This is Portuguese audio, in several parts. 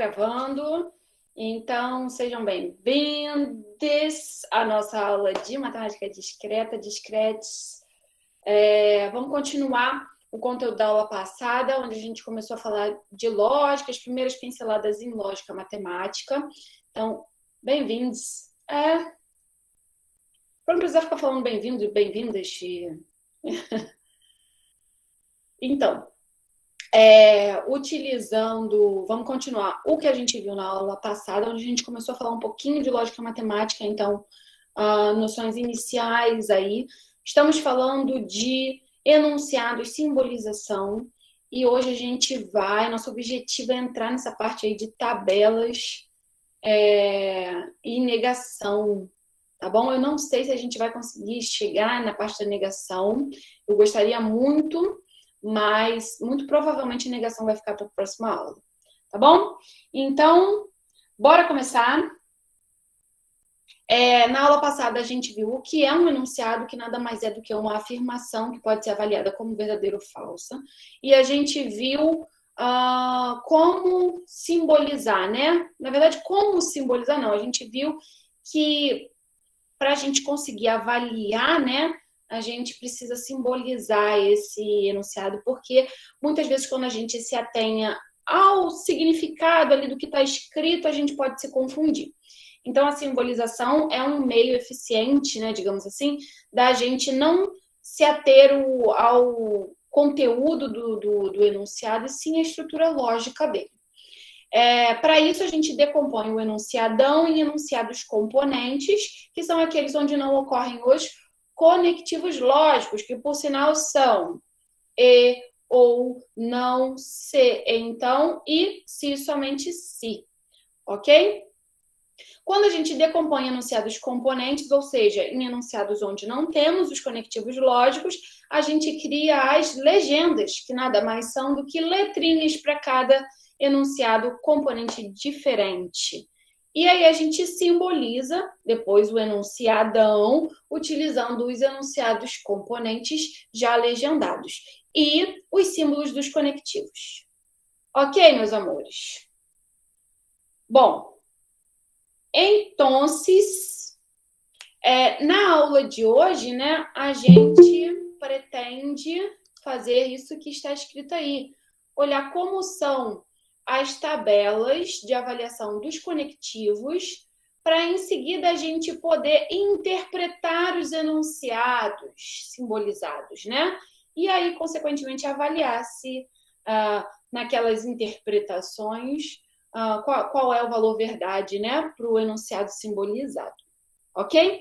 gravando, então sejam bem-vindos à nossa aula de matemática discreta, discretes. Vamos continuar o conteúdo da aula passada, onde a gente começou a falar de lógica, as primeiras pinceladas em lógica matemática. Então, bem-vindos. Para não precisar ficar falando bem-vindos e bem-vindas. Então, vamos continuar o que a gente viu na aula passada, onde a gente começou a falar um pouquinho de lógica matemática, então, noções iniciais aí. Estamos falando de enunciados, simbolização, e hoje a gente nosso objetivo é entrar nessa parte aí de tabelas e negação, tá bom? Eu não sei se a gente vai conseguir chegar na parte da negação, eu gostaria muito, mas muito provavelmente a negação vai ficar para a próxima aula, tá bom? Então, bora começar. Na aula passada a gente viu o que é um enunciado, que nada mais é do que uma afirmação que pode ser avaliada como verdadeira ou falsa, e a gente viu como simbolizar, né? Na verdade, como simbolizar não, a gente viu que para a gente conseguir avaliar, né, a gente precisa simbolizar esse enunciado, porque muitas vezes quando a gente se atenha ao significado ali do que está escrito, a gente pode se confundir. Então, a simbolização é um meio eficiente, né, digamos assim, da gente não se ater ao conteúdo do enunciado, e sim a estrutura lógica dele. Para isso, a gente decompõe o enunciadão em enunciados componentes, que são aqueles onde não ocorrem os conectivos lógicos, que por sinal são e, ou, não, se, então, e, se, somente se. Ok? Quando a gente decompõe enunciados componentes, ou seja, em enunciados onde não temos os conectivos lógicos, a gente cria as legendas, que nada mais são do que letrinhas para cada enunciado componente diferente. E aí a gente simboliza depois o enunciadão utilizando os enunciados componentes já legendados e os símbolos dos conectivos. Ok, meus amores? Bom, então, na aula de hoje, né, a gente pretende fazer isso que está escrito aí. Olhar como são as tabelas de avaliação dos conectivos, para em seguida a gente poder interpretar os enunciados simbolizados, né? E aí, consequentemente, avaliar se naquelas interpretações qual é o valor verdade, né, para o enunciado simbolizado, ok?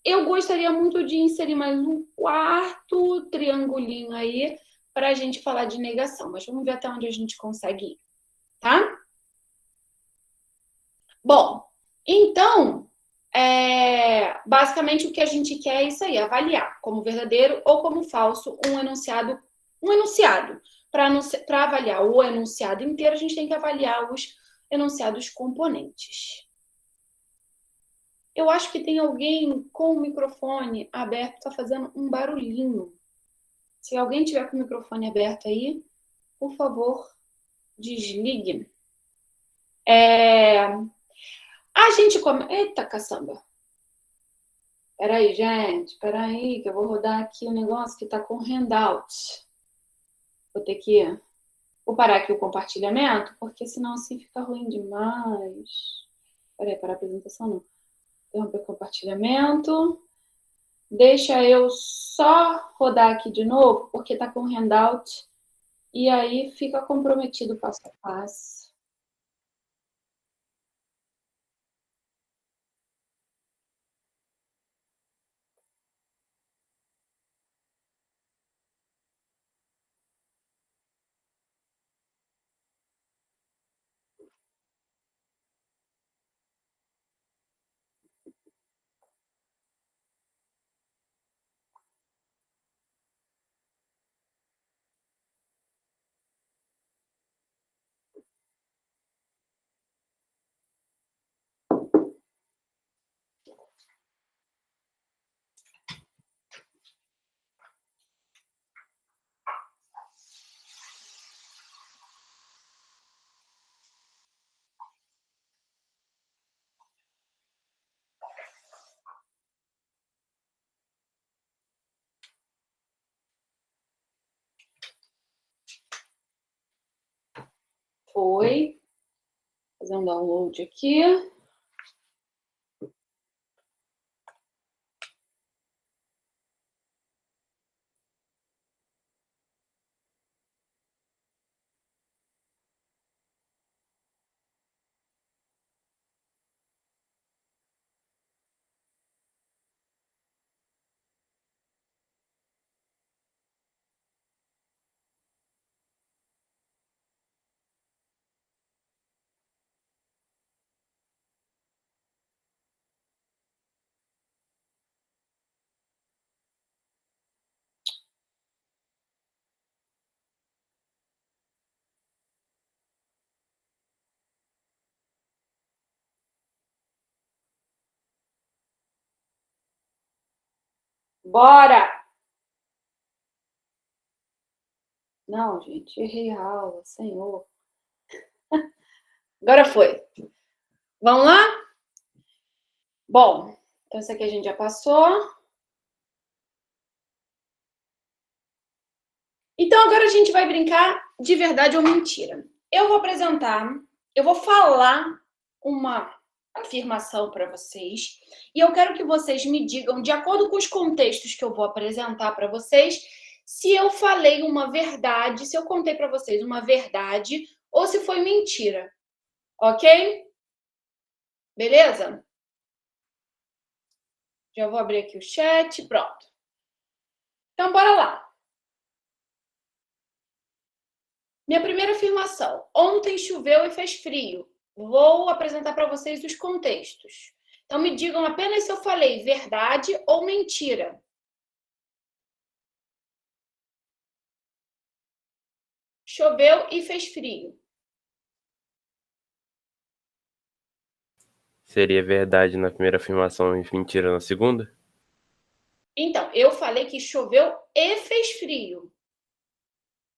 Eu gostaria muito de inserir mais um quarto triangulinho aí para a gente falar de negação, mas vamos ver até onde a gente consegue ir, tá? Bom, então, basicamente o que a gente quer é isso aí, avaliar como verdadeiro ou como falso um enunciado. Para avaliar o enunciado inteiro, a gente tem que avaliar os enunciados componentes. Eu acho que tem alguém com o microfone aberto, está fazendo um barulhinho. Se alguém tiver com o microfone aberto aí, por favor, desligue. A gente come... Eita, caçamba! Peraí, gente, peraí, que eu vou rodar aqui o negócio que está com handout. Vou parar aqui o compartilhamento, porque senão assim fica ruim demais. Peraí, para a apresentação não. Interromper o compartilhamento. Deixa eu só rodar aqui de novo, porque tá com handout. E aí fica comprometido o passo a passo. Foi. Fazer um download aqui. Bora! Não, gente, errei a aula, senhor. Agora foi. Vamos lá? Bom, então isso aqui a gente já passou. Então agora a gente vai brincar de verdade ou mentira. Eu vou falar uma afirmação para vocês e eu quero que vocês me digam, de acordo com os contextos que eu vou apresentar para vocês, se eu falei uma verdade, se eu contei para vocês uma verdade ou se foi mentira. Ok? Beleza? Já vou abrir aqui o chat, pronto. Então, bora lá. Minha primeira afirmação. Ontem choveu e fez frio. Vou apresentar para vocês os contextos. Então, me digam apenas se eu falei verdade ou mentira. Choveu e fez frio. Seria verdade na primeira afirmação e mentira na segunda? Então, eu falei que choveu e fez frio.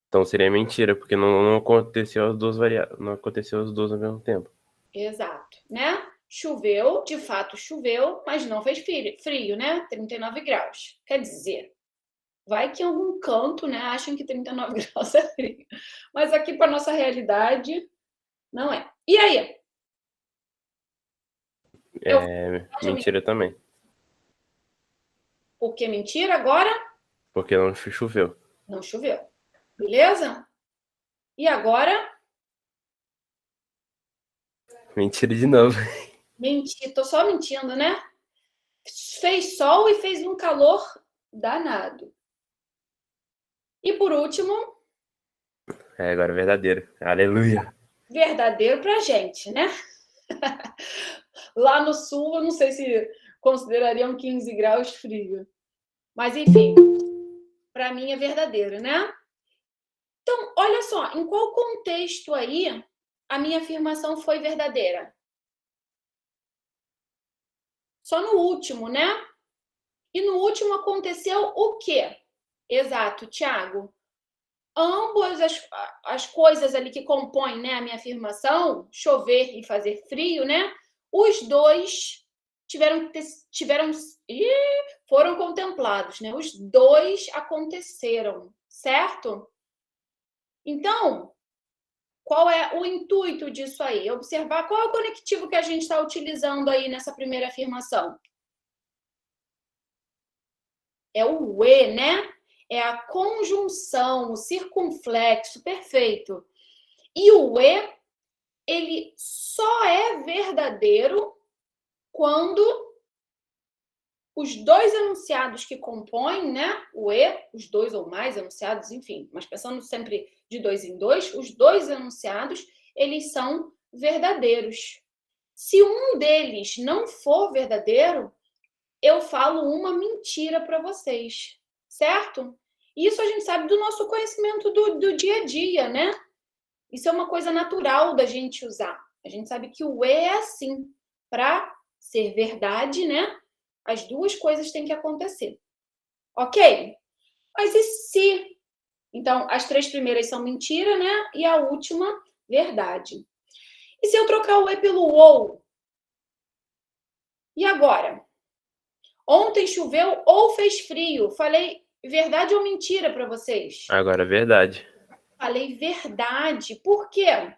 Então seria mentira, porque não aconteceu as duas não aconteceu as duas ao mesmo tempo. Exato, né? Choveu, de fato choveu, mas não fez frio, né? 39 graus. Quer dizer, vai que em algum canto, né, acham que 39 graus é frio. Mas aqui para nossa realidade, não é. E aí? Mentira também. Por que mentira agora? Porque não choveu. Não choveu. Beleza? E agora? Mentira de novo. Mentir, tô só mentindo, né? Fez sol e fez um calor danado. E por último, Agora é verdadeiro. Aleluia. verdadeiro pra gente, né? Lá no sul, eu não sei se considerariam 15 graus frio. Mas enfim, para mim é verdadeiro, né? Então, olha só, em qual contexto aí a minha afirmação foi verdadeira? Só no último, né? E no último aconteceu o quê? Exato, Tiago. Ambas as coisas ali que compõem, né, a minha afirmação, chover e fazer frio, né? Os dois foram contemplados, né? Os dois aconteceram, certo? Então, qual é o intuito disso aí? Observar qual é o conectivo que a gente está utilizando aí nessa primeira afirmação. É o e, né? É a conjunção, o circunflexo, perfeito. E o e, ele só é verdadeiro quando os dois enunciados que compõem, né, o e, os dois ou mais enunciados, enfim, mas pensando sempre de dois em dois, os dois enunciados, eles são verdadeiros. Se um deles não for verdadeiro, eu falo uma mentira para vocês, certo? Isso a gente sabe do nosso conhecimento do dia a dia, né? Isso é uma coisa natural da gente usar. A gente sabe que o e é assim. Para ser verdade, né? As duas coisas têm que acontecer. Ok? Mas e se? Então, as três primeiras são mentira, né? E a última, verdade. E se eu trocar o e pelo ou? E agora? Ontem choveu ou fez frio? Falei verdade ou mentira para vocês? Agora é verdade. Falei verdade. Por quê?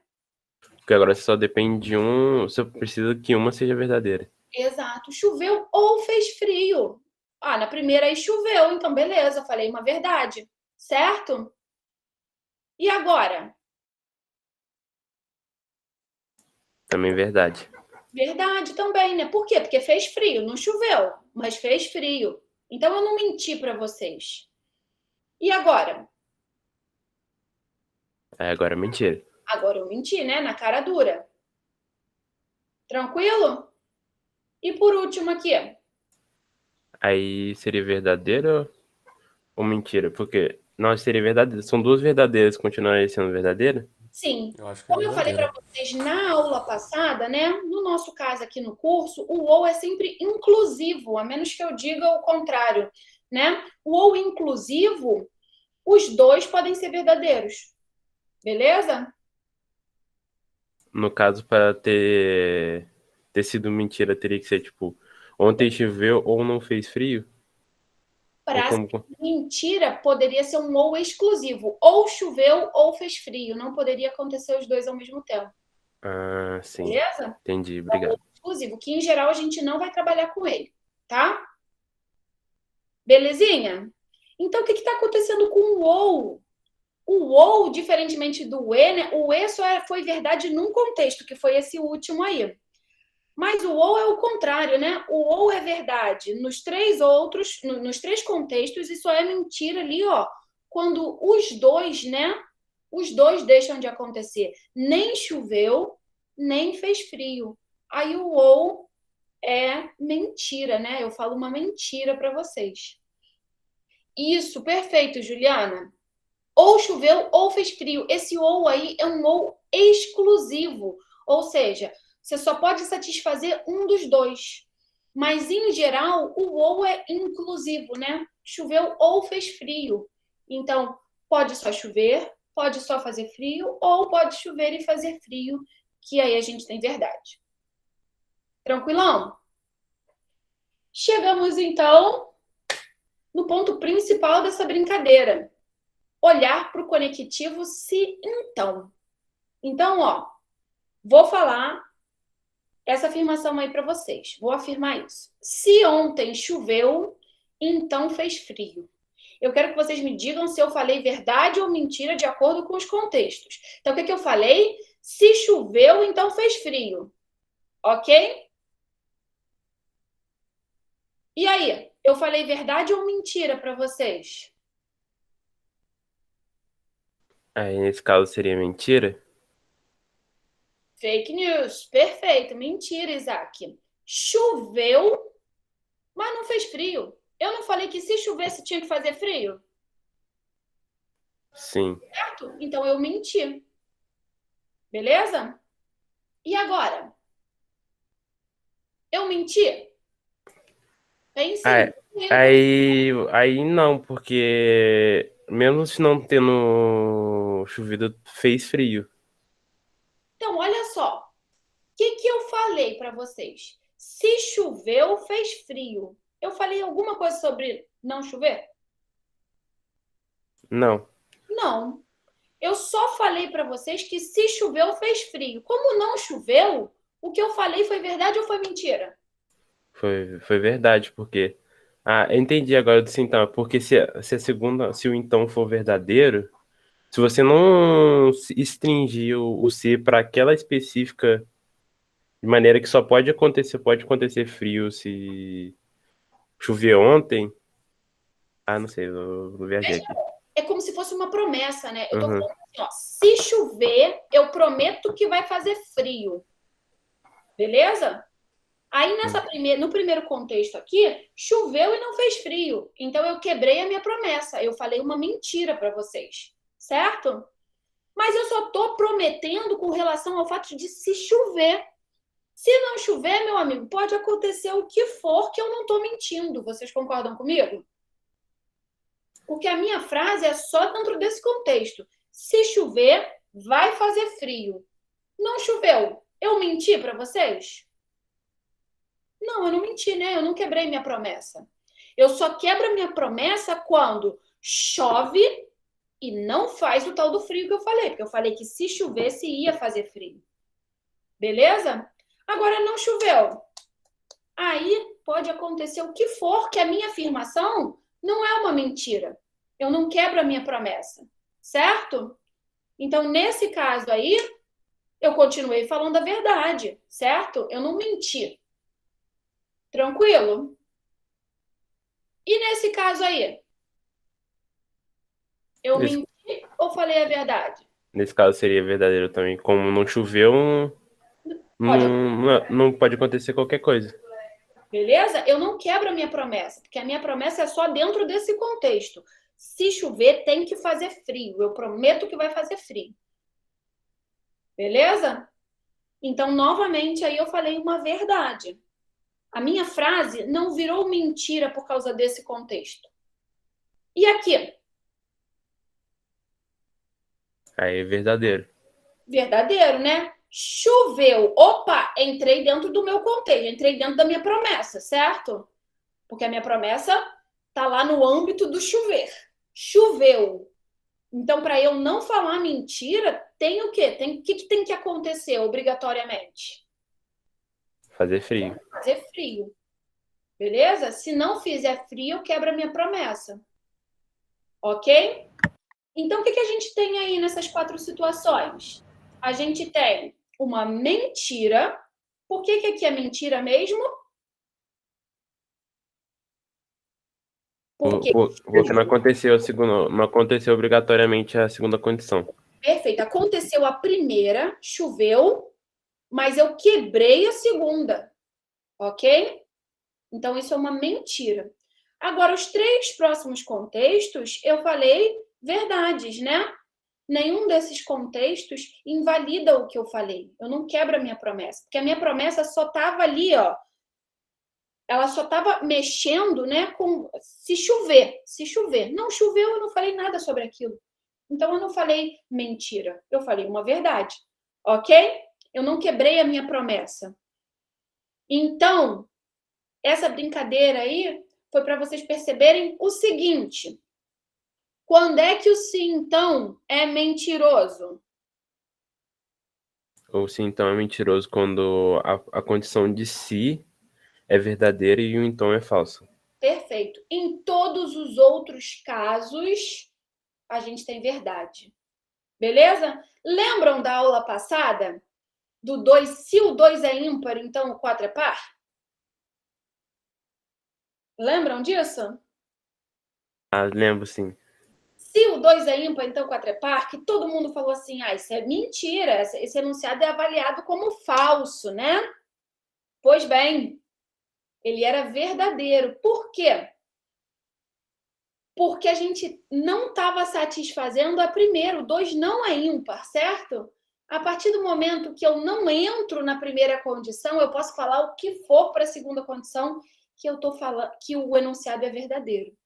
Porque agora você só depende de um, você precisa que uma seja verdadeira. Exato. Choveu ou fez frio. Ah, na primeira aí choveu, então beleza, falei uma verdade, certo? E agora? Também verdade. Verdade também, né? Por quê? Porque fez frio, não choveu, mas fez frio. Então eu não menti para vocês. E agora? Aí agora é mentira. Agora eu menti, né? Na cara dura. Tranquilo? E por último aqui. Aí seria verdadeiro ou mentira? Porque não seria verdadeiro. São duas verdadeiras, continuaria sendo verdadeira? Sim. Eu acho que é Como eu falei para verdadeiro. vocês na aula passada, né? No nosso caso aqui no curso, o ou é sempre inclusivo, a menos que eu diga o contrário, né? O ou inclusivo, os dois podem ser verdadeiros. Beleza? No caso, para ter sido mentira, teria que ser tipo, ontem choveu ou não fez frio? Ou Para como. mentira, poderia ser um ou exclusivo. Ou choveu ou fez frio. Não poderia acontecer os dois ao mesmo tempo. Ah, sim. Beleza? Entendi, É um ou obrigado. exclusivo, que em geral a gente não vai trabalhar com ele, tá? Belezinha? Então, o que está acontecendo com o ou? O ou, diferentemente do e, né? O e só foi verdade num contexto, que foi esse último aí. Mas o ou é o contrário, né? O ou é verdade nos três outros, nos três contextos, e só é mentira ali, ó, quando os dois, né? Os dois deixam de acontecer. Nem choveu, nem fez frio. Aí o ou é mentira, né? Eu falo uma mentira para vocês. Isso, perfeito, Juliana. Ou choveu ou fez frio. Esse ou aí é um ou exclusivo. Ou seja, você só pode satisfazer um dos dois. Mas, em geral, o ou é inclusivo, né? Choveu ou fez frio. Então, pode só chover, pode só fazer frio, ou pode chover e fazer frio, que aí a gente tem verdade. Tranquilão? Chegamos, então, no ponto principal dessa brincadeira. Olhar para o conectivo se então. Então, ó, vou falar essa afirmação aí para vocês. Vou afirmar isso. Se ontem choveu, então fez frio. Eu quero que vocês me digam se eu falei verdade ou mentira de acordo com os contextos. Então, o que eu falei? Se choveu, então fez frio. Ok? E aí? Eu falei verdade ou mentira para vocês? Aí nesse caso seria mentira? Fake news. Perfeito. Mentira, Isaac. Choveu, mas não fez frio. Eu não falei que se chovesse tinha que fazer frio? Sim. Certo? Então eu menti. Beleza? E agora? Eu menti? Ah, Pense aí não, porque mesmo se não tendo chovido, fez frio. Então, olha só. O que eu falei para vocês? Se choveu, fez frio. Eu falei alguma coisa sobre não chover? Não, Não. Eu só falei para vocês que se choveu, fez frio. Como não choveu, o que eu falei foi verdade ou foi mentira? foi verdade, porque. Ah, eu entendi agora do então, porque se a segunda, se o então for verdadeiro, se você não restringir o se para aquela específica, de maneira que só pode acontecer frio se chover ontem. Ah, não sei, eu viajei aqui. É como se fosse uma promessa, né? Eu tô Uhum. falando assim, ó, se chover, eu prometo que vai fazer frio. Beleza? Aí no primeiro contexto aqui, choveu e não fez frio. Então eu quebrei a minha promessa. Eu falei uma mentira para vocês, certo? Mas eu só tô prometendo com relação ao fato de se chover. Se não chover, meu amigo, pode acontecer o que for que eu não tô mentindo. Vocês concordam comigo? Porque a minha frase é só dentro desse contexto. Se chover, vai fazer frio. Não choveu. Eu menti para vocês? Não, eu não menti, né? Eu não quebrei minha promessa. Eu só quebro minha promessa quando chove e não faz o tal do frio que eu falei. Porque eu falei que se chovesse ia fazer frio. Beleza? Agora não choveu. Aí pode acontecer o que for, que a minha afirmação não é uma mentira. Eu não quebro a minha promessa, certo? Então, nesse caso aí, eu continuei falando a verdade, certo? Eu não menti. Tranquilo? E nesse caso aí, eu Nesse, menti ou falei a verdade? nesse caso seria verdadeiro também. Como não choveu, Pode, não pode acontecer qualquer coisa. beleza? Eu não quebro a minha promessa, porque a minha promessa é só dentro desse contexto. Se chover, tem que fazer frio. Eu prometo que vai fazer frio. Beleza? Então, novamente, aí eu falei uma verdade. A minha frase não virou mentira por causa desse contexto. E aqui? Aí é verdadeiro. Verdadeiro, né? Choveu. Opa, entrei dentro do meu contexto, entrei dentro da minha promessa, certo? Porque a minha promessa tá lá no âmbito do chover. Choveu. Então, para eu não falar mentira, tem o quê? O que tem que acontecer obrigatoriamente? Fazer frio. Fazer frio. Beleza? Se não fizer frio, quebra a minha promessa. Ok? Então, o que a gente tem aí nessas 4 situações? A gente tem uma mentira. Por que aqui é mentira mesmo? Porque, Porque não aconteceu obrigatoriamente a segunda condição. perfeito, aconteceu a primeira, choveu, mas eu quebrei a segunda. Ok? Então, isso é uma mentira. Agora, os 3 próximos contextos, eu falei verdades, né? Nenhum desses contextos invalida o que eu falei. Eu não quebro a minha promessa, porque a minha promessa só estava ali, ó. Ela só estava mexendo, né, com se chover. Se chover. Não choveu, eu não falei nada sobre aquilo. Então eu não falei mentira, eu falei uma verdade. OK? Eu não quebrei a minha promessa. Então, essa brincadeira aí foi para vocês perceberem o seguinte: quando é que o sim, então, é mentiroso? Ou se então é mentiroso quando a condição de si é verdadeira e o então é falso. Perfeito. Em todos os outros casos, a gente tem verdade. Beleza? Lembram da aula passada? Do 2, se o 2 é ímpar, então o 4 é par? Lembram disso? Ah, lembro sim. Se o 2 é ímpar, então o 4 é par, que todo mundo falou assim, isso é mentira, esse enunciado é avaliado como falso, né? Pois bem, ele era verdadeiro. Por quê? Porque a gente não estava satisfazendo a primeira, o 2 não é ímpar, certo? A partir do momento que eu não entro na primeira condição, eu posso falar o que for para a segunda condição que eu estou falando, que o enunciado é verdadeiro.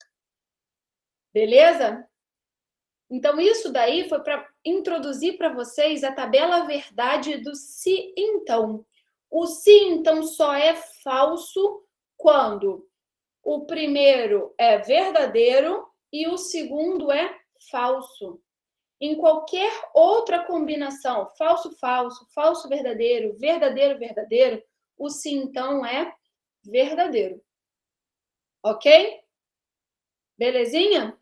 Beleza? Então, isso daí foi para introduzir para vocês a tabela verdade do se então. O se então só é falso quando o primeiro é verdadeiro e o segundo é falso. Em qualquer outra combinação, falso, falso, falso, verdadeiro, verdadeiro, verdadeiro, o sim então é verdadeiro. Ok? Belezinha?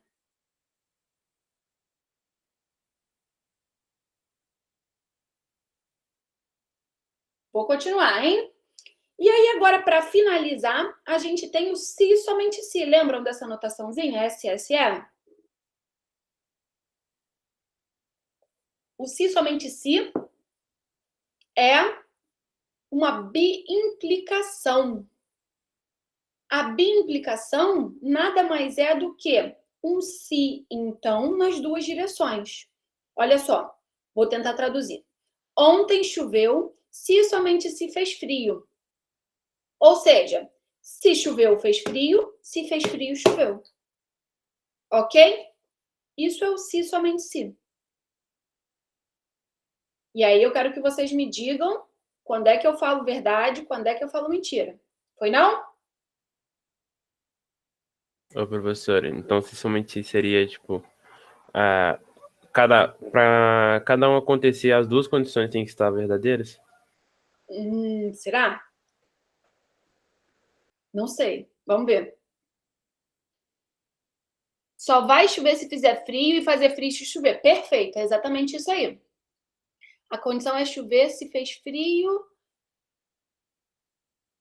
Vou continuar, hein? E aí, agora, para finalizar, a gente tem o se e somente se. Lembram dessa anotaçãozinha? SSE? O se e somente se é uma biimplicação. A biimplicação nada mais é do que um se, então, nas duas direções. Olha só, vou tentar traduzir. Ontem choveu, se e somente se fez frio. Ou seja, se choveu, fez frio, se fez frio, choveu. Ok? Isso é o se somente se. E aí eu quero que vocês me digam quando é que eu falo verdade, quando é que eu falo mentira. Foi não? Ô, professor, então se somente seria, tipo, para cada um acontecer, as duas condições têm que estar verdadeiras? Será? Não sei. Vamos ver. Só vai chover se fizer frio e fazer frio se chover. Perfeito, é exatamente isso aí. A condição é chover se fez frio.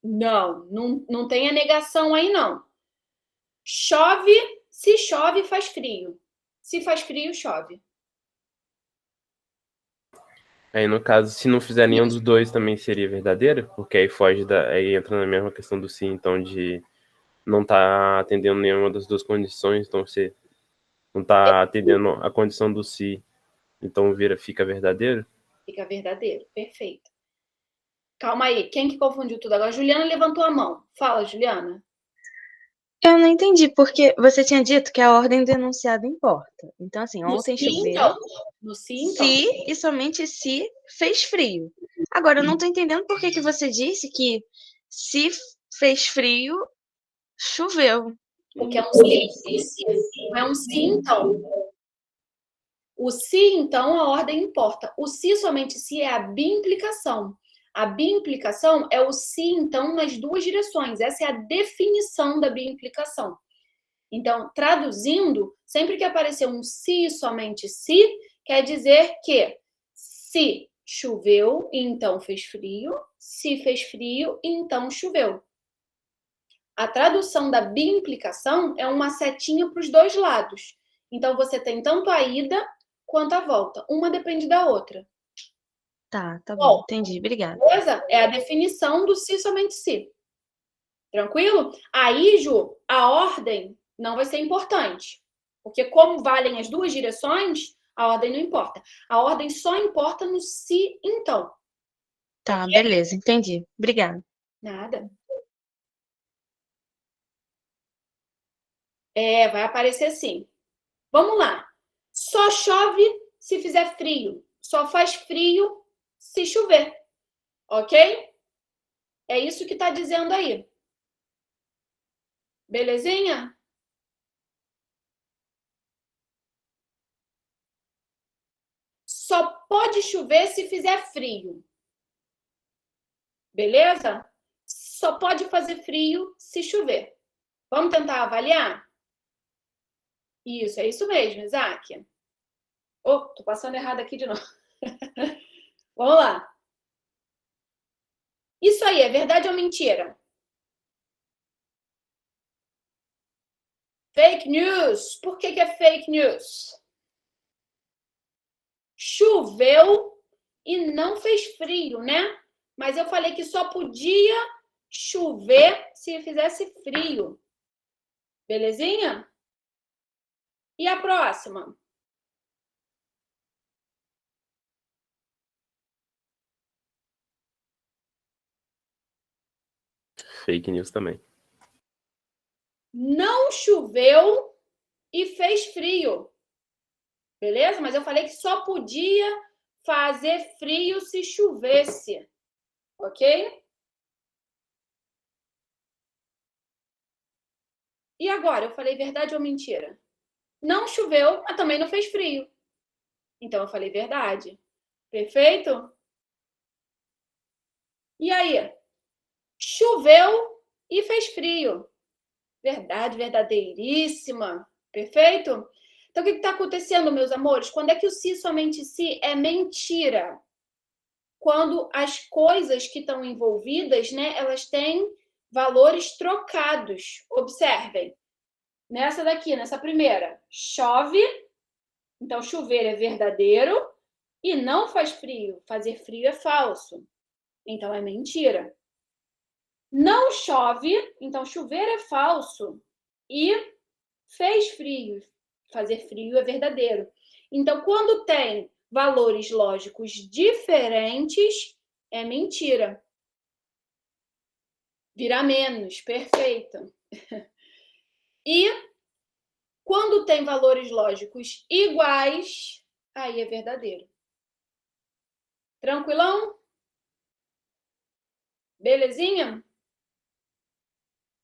Não tem a negação aí, não. Chove, se chove, faz frio. Se faz frio, chove. Aí, no caso, se não fizer nenhum dos dois, também seria verdadeiro? Porque aí foge aí entra na mesma questão do sim, então, de não tá atendendo nenhuma das duas condições, então você não tá atendendo a condição do si, então fica verdadeiro? Fica verdadeiro, perfeito. Calma aí, quem que confundiu tudo agora? Juliana levantou a mão. Fala, Juliana. Eu não entendi, porque você tinha dito que a ordem do enunciado importa. Então, assim, ontem choveu, se e somente se fez frio. Agora, eu não tô entendendo por que você disse que se fez frio, choveu. Porque é um sim, é um sim, então. O se, então, a ordem importa. O se, somente se, é a bimplicação. A bimplicação é o se, então, nas duas direções. Essa é a definição da bimplicação. Então, traduzindo, sempre que aparecer um se, somente se, quer dizer que se choveu, então fez frio. Se fez frio, então choveu. A tradução da bimplicação é uma setinha para os dois lados. Então, você tem tanto a ida quanto a volta. Uma depende da outra. Tá bom, entendi, obrigada. Beleza? É a definição do se, somente se. Tranquilo? Aí, Ju, a ordem não vai ser importante. Porque como valem as duas direções, a ordem não importa. A ordem só importa no se, então. Tá, beleza, entendi. Obrigada. Nada. Vai aparecer assim. Vamos lá. Só chove se fizer frio. Só faz frio se chover. Ok? É isso que está dizendo aí. Belezinha? Só pode chover se fizer frio. Beleza? Só pode fazer frio se chover. Vamos tentar avaliar? Isso, é isso mesmo, Isaac. Tô passando errado aqui de novo. Vamos lá. Isso aí, é verdade ou mentira? Fake news. Por que é fake news? Choveu e não fez frio, né? Mas eu falei que só podia chover se fizesse frio. Belezinha? E a próxima? Fake news também. Não choveu e fez frio. Beleza? Mas eu falei que só podia fazer frio se chovesse. Ok? E agora? Eu falei verdade ou mentira? Não choveu, mas também não fez frio. Então eu falei verdade. Perfeito? E aí? Choveu e fez frio. Verdade, verdadeiríssima. Perfeito? Então, o que está acontecendo, meus amores? Quando é que o se, somente se, é mentira? Quando as coisas que estão envolvidas, né, elas têm valores trocados. Observem. Nessa daqui, nessa primeira, chove, então chover é verdadeiro e não faz frio. Fazer frio é falso. Então é mentira. Não chove, então chover é falso e fez frio. Fazer frio é verdadeiro. Então, quando tem valores lógicos diferentes, é mentira. Vira menos, perfeito. E quando tem valores lógicos iguais, aí é verdadeiro. Tranquilão? Belezinha?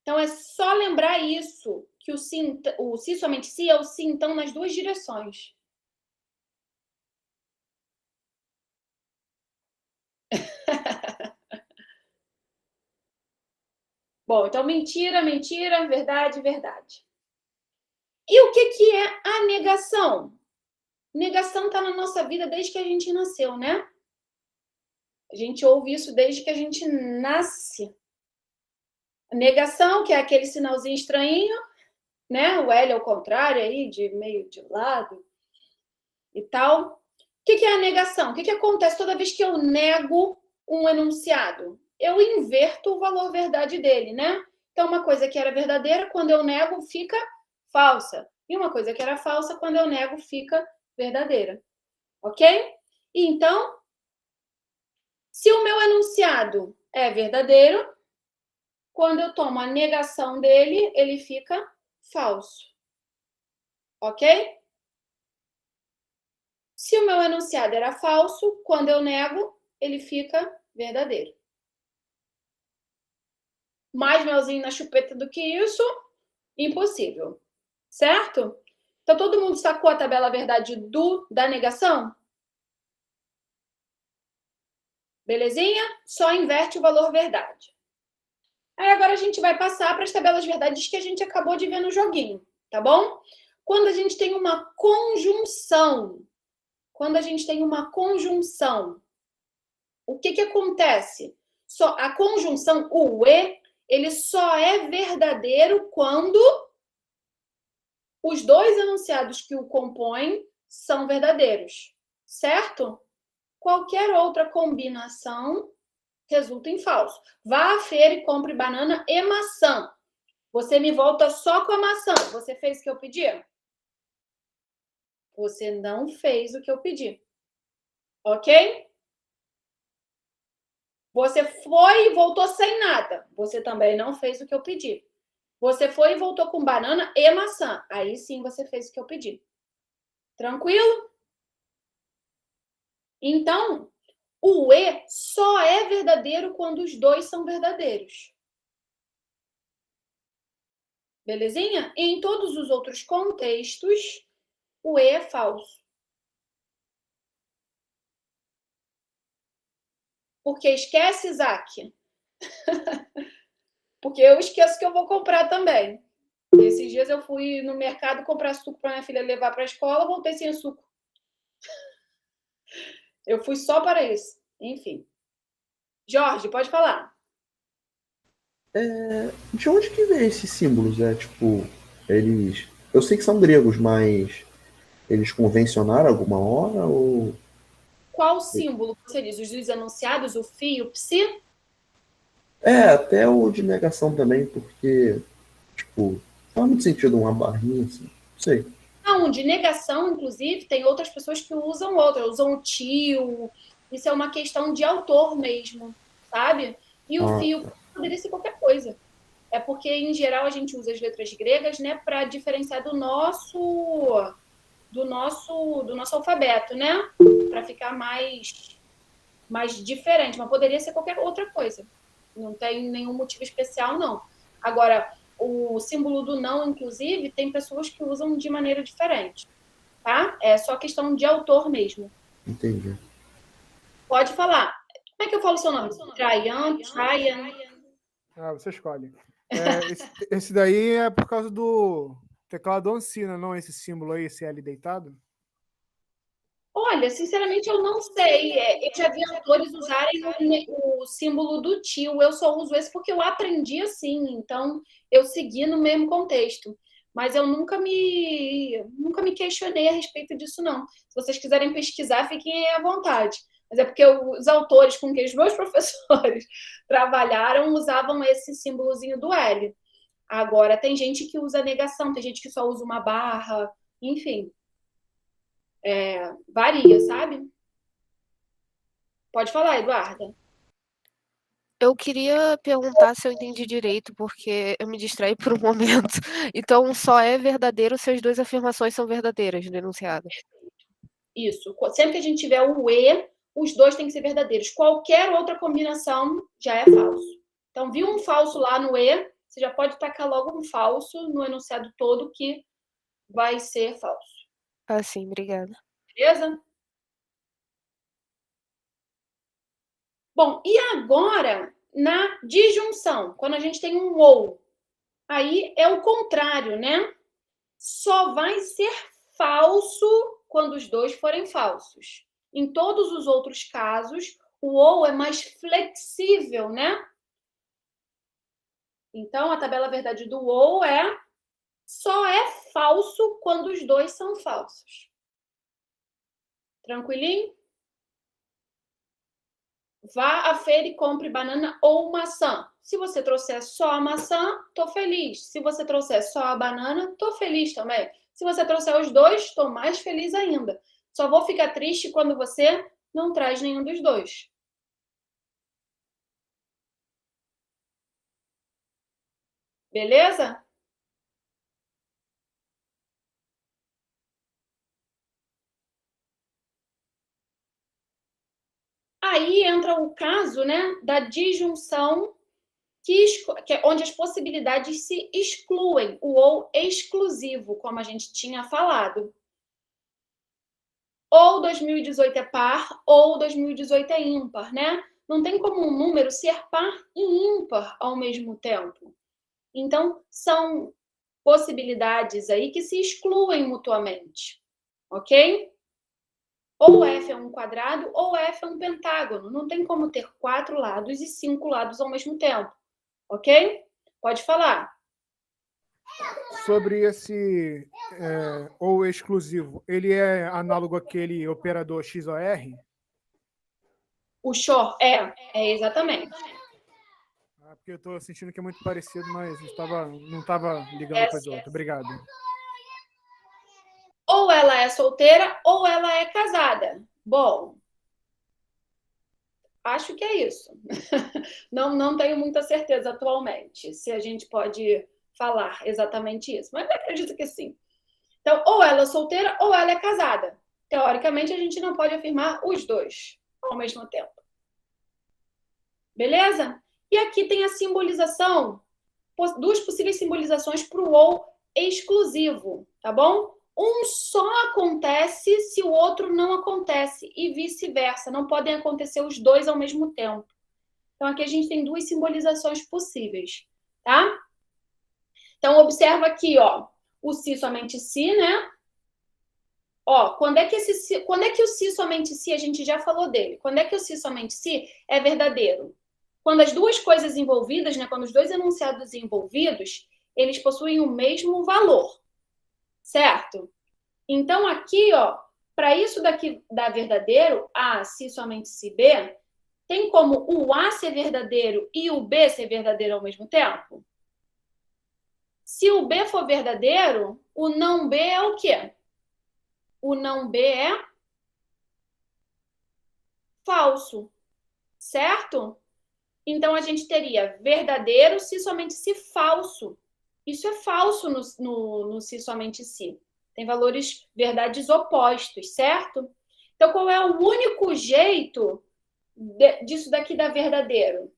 Então é só lembrar isso, que o se, somente se, é o se, então, nas duas direções. Bom, então mentira, mentira, verdade, verdade. E o que é a negação? Negação está na nossa vida desde que a gente nasceu, né? A gente ouve isso desde que a gente nasce. Negação, que é aquele sinalzinho estranhinho, né? O L ao contrário aí, de meio de lado e tal. O que é a negação? O que acontece toda vez que eu nego um enunciado? Eu inverto o valor verdade dele, né? Então, uma coisa que era verdadeira, quando eu nego, fica falsa. E uma coisa que era falsa, quando eu nego, fica verdadeira. Ok? E então, se o meu enunciado é verdadeiro, quando eu tomo a negação dele, ele fica falso. Ok? Se o meu enunciado era falso, quando eu nego, ele fica verdadeiro. Mais melzinho na chupeta do que isso, impossível. Certo? Então, todo mundo sacou a tabela verdade da negação? Belezinha? Só inverte o valor verdade. Aí agora a gente vai passar para as tabelas verdades que a gente acabou de ver no joguinho, tá bom? Quando a gente tem uma conjunção, o que acontece? Só a conjunção, o e, ele só é verdadeiro quando os dois enunciados que o compõem são verdadeiros, certo? Qualquer outra combinação resulta em falso. Vá à feira e compre banana e maçã. Você me volta só com a maçã. Você fez o que eu pedi? Você não fez o que eu pedi. Ok? Você foi e voltou sem nada. Você também não fez o que eu pedi. Você foi e voltou com banana e maçã. Aí sim você fez o que eu pedi. Tranquilo? Então, o e só é verdadeiro quando os dois são verdadeiros. Belezinha? E em todos os outros contextos, o e é falso. Porque esquece, Isaac? Porque eu esqueço que eu vou comprar também. Esses dias eu fui no mercado comprar suco para minha filha levar para a escola, voltei sem suco. Eu fui só para isso. Enfim. Jorge, pode falar. De onde que vem esses símbolos? Tipo, eles. Eu sei que são gregos, mas eles convencionaram alguma hora ou. Qual símbolo você diz? Os dos enunciados, o fi, o psi? Até o de negação também, porque, tipo, faz muito sentido uma barrinha assim. Não sei. Não, de negação, inclusive, tem outras pessoas que usam usam o tio. Isso é uma questão de autor mesmo, sabe? E o Ah, fio poderia ser qualquer coisa. É porque, em geral, a gente usa as letras gregas, né, para diferenciar do nosso alfabeto, né? Para ficar mais diferente, mas poderia ser qualquer outra coisa. Não tem nenhum motivo especial, não. Agora, o símbolo do não, inclusive, tem pessoas que usam de maneira diferente, tá? É só questão de autor mesmo. entendi. Pode falar. Como é que eu falo o seu nome? Traian? Você escolhe. Esse daí é por causa do teclado Oncina, não esse símbolo aí, esse L deitado? Olha, sinceramente, eu não sei. Eu já vi autores usarem o símbolo do tio. Eu só uso esse porque eu aprendi assim. Então, eu segui no mesmo contexto. Mas eu nunca me questionei a respeito disso, não. Se vocês quiserem pesquisar, fiquem à vontade. Mas é porque os autores com que os meus professores trabalharam usavam esse símbolozinho do L. Agora, tem gente que usa negação, tem gente que só usa uma barra, enfim. Varia, sabe? Pode falar, Eduarda. Eu queria perguntar se eu entendi direito, porque eu me distraí por um momento. Então, só é verdadeiro se as duas afirmações são verdadeiras no enunciado. Isso. Sempre que a gente tiver o e, os dois têm que ser verdadeiros. Qualquer outra combinação já é falso. Então, viu um falso lá no e, você já pode tacar logo um falso no enunciado todo que vai ser falso. Ah, sim, obrigada. Beleza? Bom, e agora, na disjunção, quando a gente tem um ou, aí é o contrário, né? Só vai ser falso quando os dois forem falsos. Em todos os outros casos, o ou é mais flexível, né? Então, a tabela verdade do ou só é falso quando os dois são falsos. Tranquilinho? Vá à feira e compre banana ou maçã. Se você trouxer só a maçã, tô feliz. Se você trouxer só a banana, tô feliz também. Se você trouxer os dois, tô mais feliz ainda. Só vou ficar triste quando você não traz nenhum dos dois. Beleza? Aí entra o caso, né, da disjunção, que é onde as possibilidades se excluem, o ou exclusivo, como a gente tinha falado. Ou 2018 é par, ou 2018 é ímpar, né? Não tem como um número ser par e ímpar ao mesmo tempo. Então, são possibilidades aí que se excluem mutuamente, ok? Ou F é um quadrado, ou F é um pentágono. Não tem como ter 4 lados e 5 lados ao mesmo tempo, ok? Pode falar. Sobre esse ou exclusivo, ele é análogo àquele operador XOR? O XOR é exatamente. Porque eu estou sentindo que é muito parecido, mas não estava ligando coisa outra. Obrigado. Ou ela é solteira ou ela é casada. Bom, acho que é isso. Não tenho muita certeza atualmente se a gente pode falar exatamente isso, mas acredito que sim. Então, ou ela é solteira ou ela é casada. Teoricamente, a gente não pode afirmar os dois ao mesmo tempo. Beleza? E aqui tem a simbolização, duas possíveis simbolizações para o ou exclusivo, tá bom? Um só acontece se o outro não acontece e vice-versa. Não podem acontecer os dois ao mesmo tempo. Então, aqui a gente tem duas simbolizações possíveis, tá? Então, observa aqui, ó, o se somente se, né? Ó, quando é que o se somente se, a gente já falou dele. Quando é que o se somente se é verdadeiro? Quando as duas coisas envolvidas, né, quando os dois enunciados envolvidos, eles possuem o mesmo valor, certo? Então, aqui, ó, para isso daqui dar verdadeiro, A, se somente se B, tem como o A ser verdadeiro e o B ser verdadeiro ao mesmo tempo? Se o B for verdadeiro, o não B é o quê? O não B é falso, certo? Então, a gente teria verdadeiro se somente se falso. Isso é falso no se somente se. Tem valores, verdades opostos, certo? Então, qual é o único jeito disso daqui dar verdadeiro?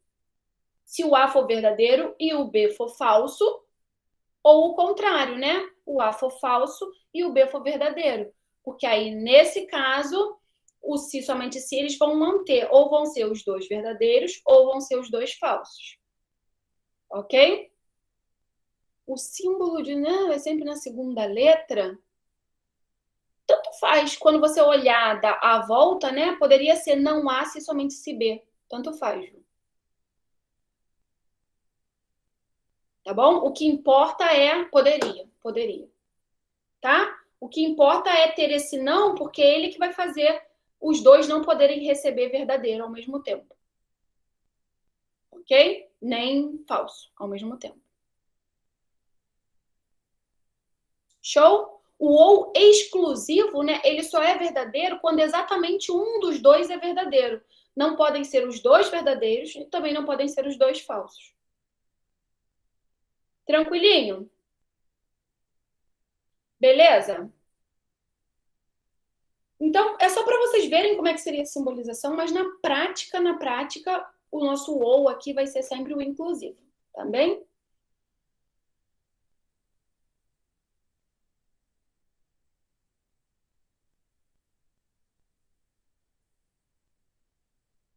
Se o A for verdadeiro e o B for falso, ou o contrário, né? O A for falso e o B for verdadeiro. Porque aí, nesse caso, o se somente se eles vão manter, ou vão ser os dois verdadeiros, ou vão ser os dois falsos. Ok? O símbolo de não é sempre na segunda letra. Tanto faz. Quando você olhar a volta, né? Poderia ser não A se somente se B. Tanto faz. Tá bom? O que importa é poderia. Tá? O que importa é ter esse não, porque é ele que vai fazer os dois não poderem receber verdadeiro ao mesmo tempo. Ok? Nem falso ao mesmo tempo. Show? O ou exclusivo, né? Ele só é verdadeiro quando exatamente um dos dois é verdadeiro. Não podem ser os dois verdadeiros e também não podem ser os dois falsos. Tranquilinho? Beleza? Então, é só para vocês verem como é que seria a simbolização, mas na prática, o nosso ou aqui vai ser sempre o inclusivo, tá bem?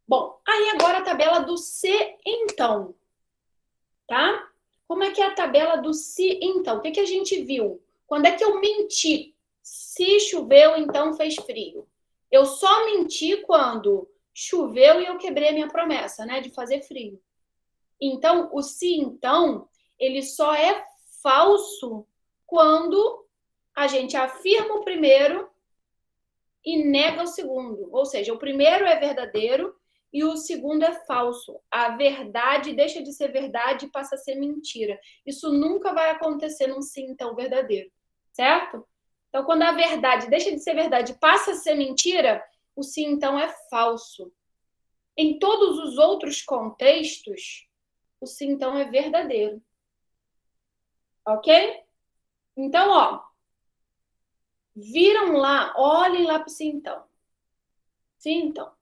Bom, Aí agora a tabela do se então, tá? Como é que é a tabela do se então? O que a gente viu? Quando é que eu menti? Se choveu, então fez frio. Eu só menti quando choveu e eu quebrei a minha promessa, né, de fazer frio. Então, o se então, ele só é falso quando a gente afirma o primeiro e nega o segundo. Ou seja, o primeiro é verdadeiro e o segundo é falso. A verdade deixa de ser verdade e passa a ser mentira. Isso nunca vai acontecer num sim então verdadeiro, certo? Então, quando a verdade deixa de ser verdade e passa a ser mentira, o sim então é falso. Em todos os outros contextos, o sim então é verdadeiro. Ok? Então, ó, viram lá, olhem lá para o sim então. Sim então.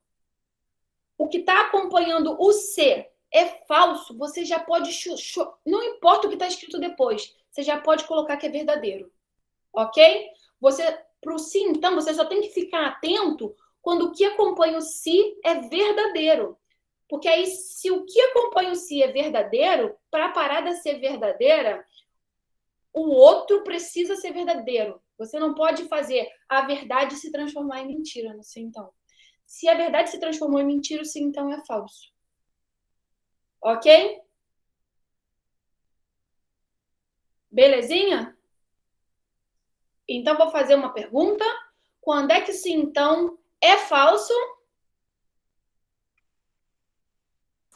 O que está acompanhando o se é falso, você já pode... Não importa o que está escrito depois, você já pode colocar que é verdadeiro. Ok? Para o sim então, você só tem que ficar atento quando o que acompanha o se é verdadeiro. Porque aí, se o que acompanha o se é verdadeiro, para a parada ser verdadeira, o outro precisa ser verdadeiro. Você não pode fazer a verdade se transformar em mentira no sim então. Se a verdade se transformou em mentira, o sim então é falso. Ok? Belezinha? Então, vou fazer uma pergunta. Quando é que sim então é falso?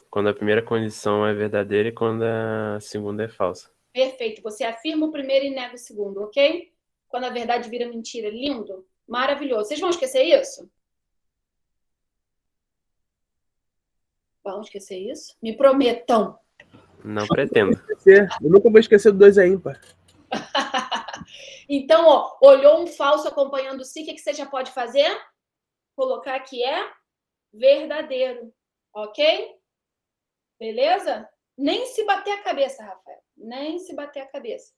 Quando a primeira condição é verdadeira e quando a segunda é falsa. Perfeito. Você afirma o primeiro e nega o segundo, ok? Quando a verdade vira mentira. Lindo. Maravilhoso. Vocês vão esquecer isso? Vão esquecer isso? Me prometam. Não pretendo. Eu nunca vou esquecer do 2 é ímpar. Então, ó, olhou um falso acompanhando o si, o que você já pode fazer? Colocar que é verdadeiro, ok? Beleza? Nem se bater a cabeça, Rafael. Nem se bater a cabeça.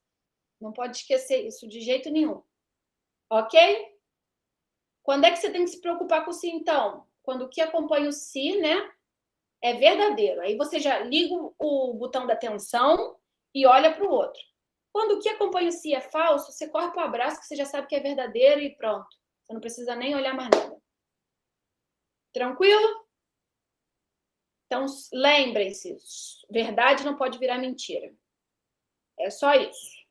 Não pode esquecer isso de jeito nenhum. Ok? Quando é que você tem que se preocupar com o si, então? Quando o que acompanha o si, né, é verdadeiro. Aí você já liga o botão da atenção e olha para o outro. Quando o que acompanha o si é falso, você corre para o abraço, que você já sabe que é verdadeiro e pronto. Você não precisa nem olhar mais nada. Tranquilo? Então, lembrem-se, verdade não pode virar mentira. É só isso.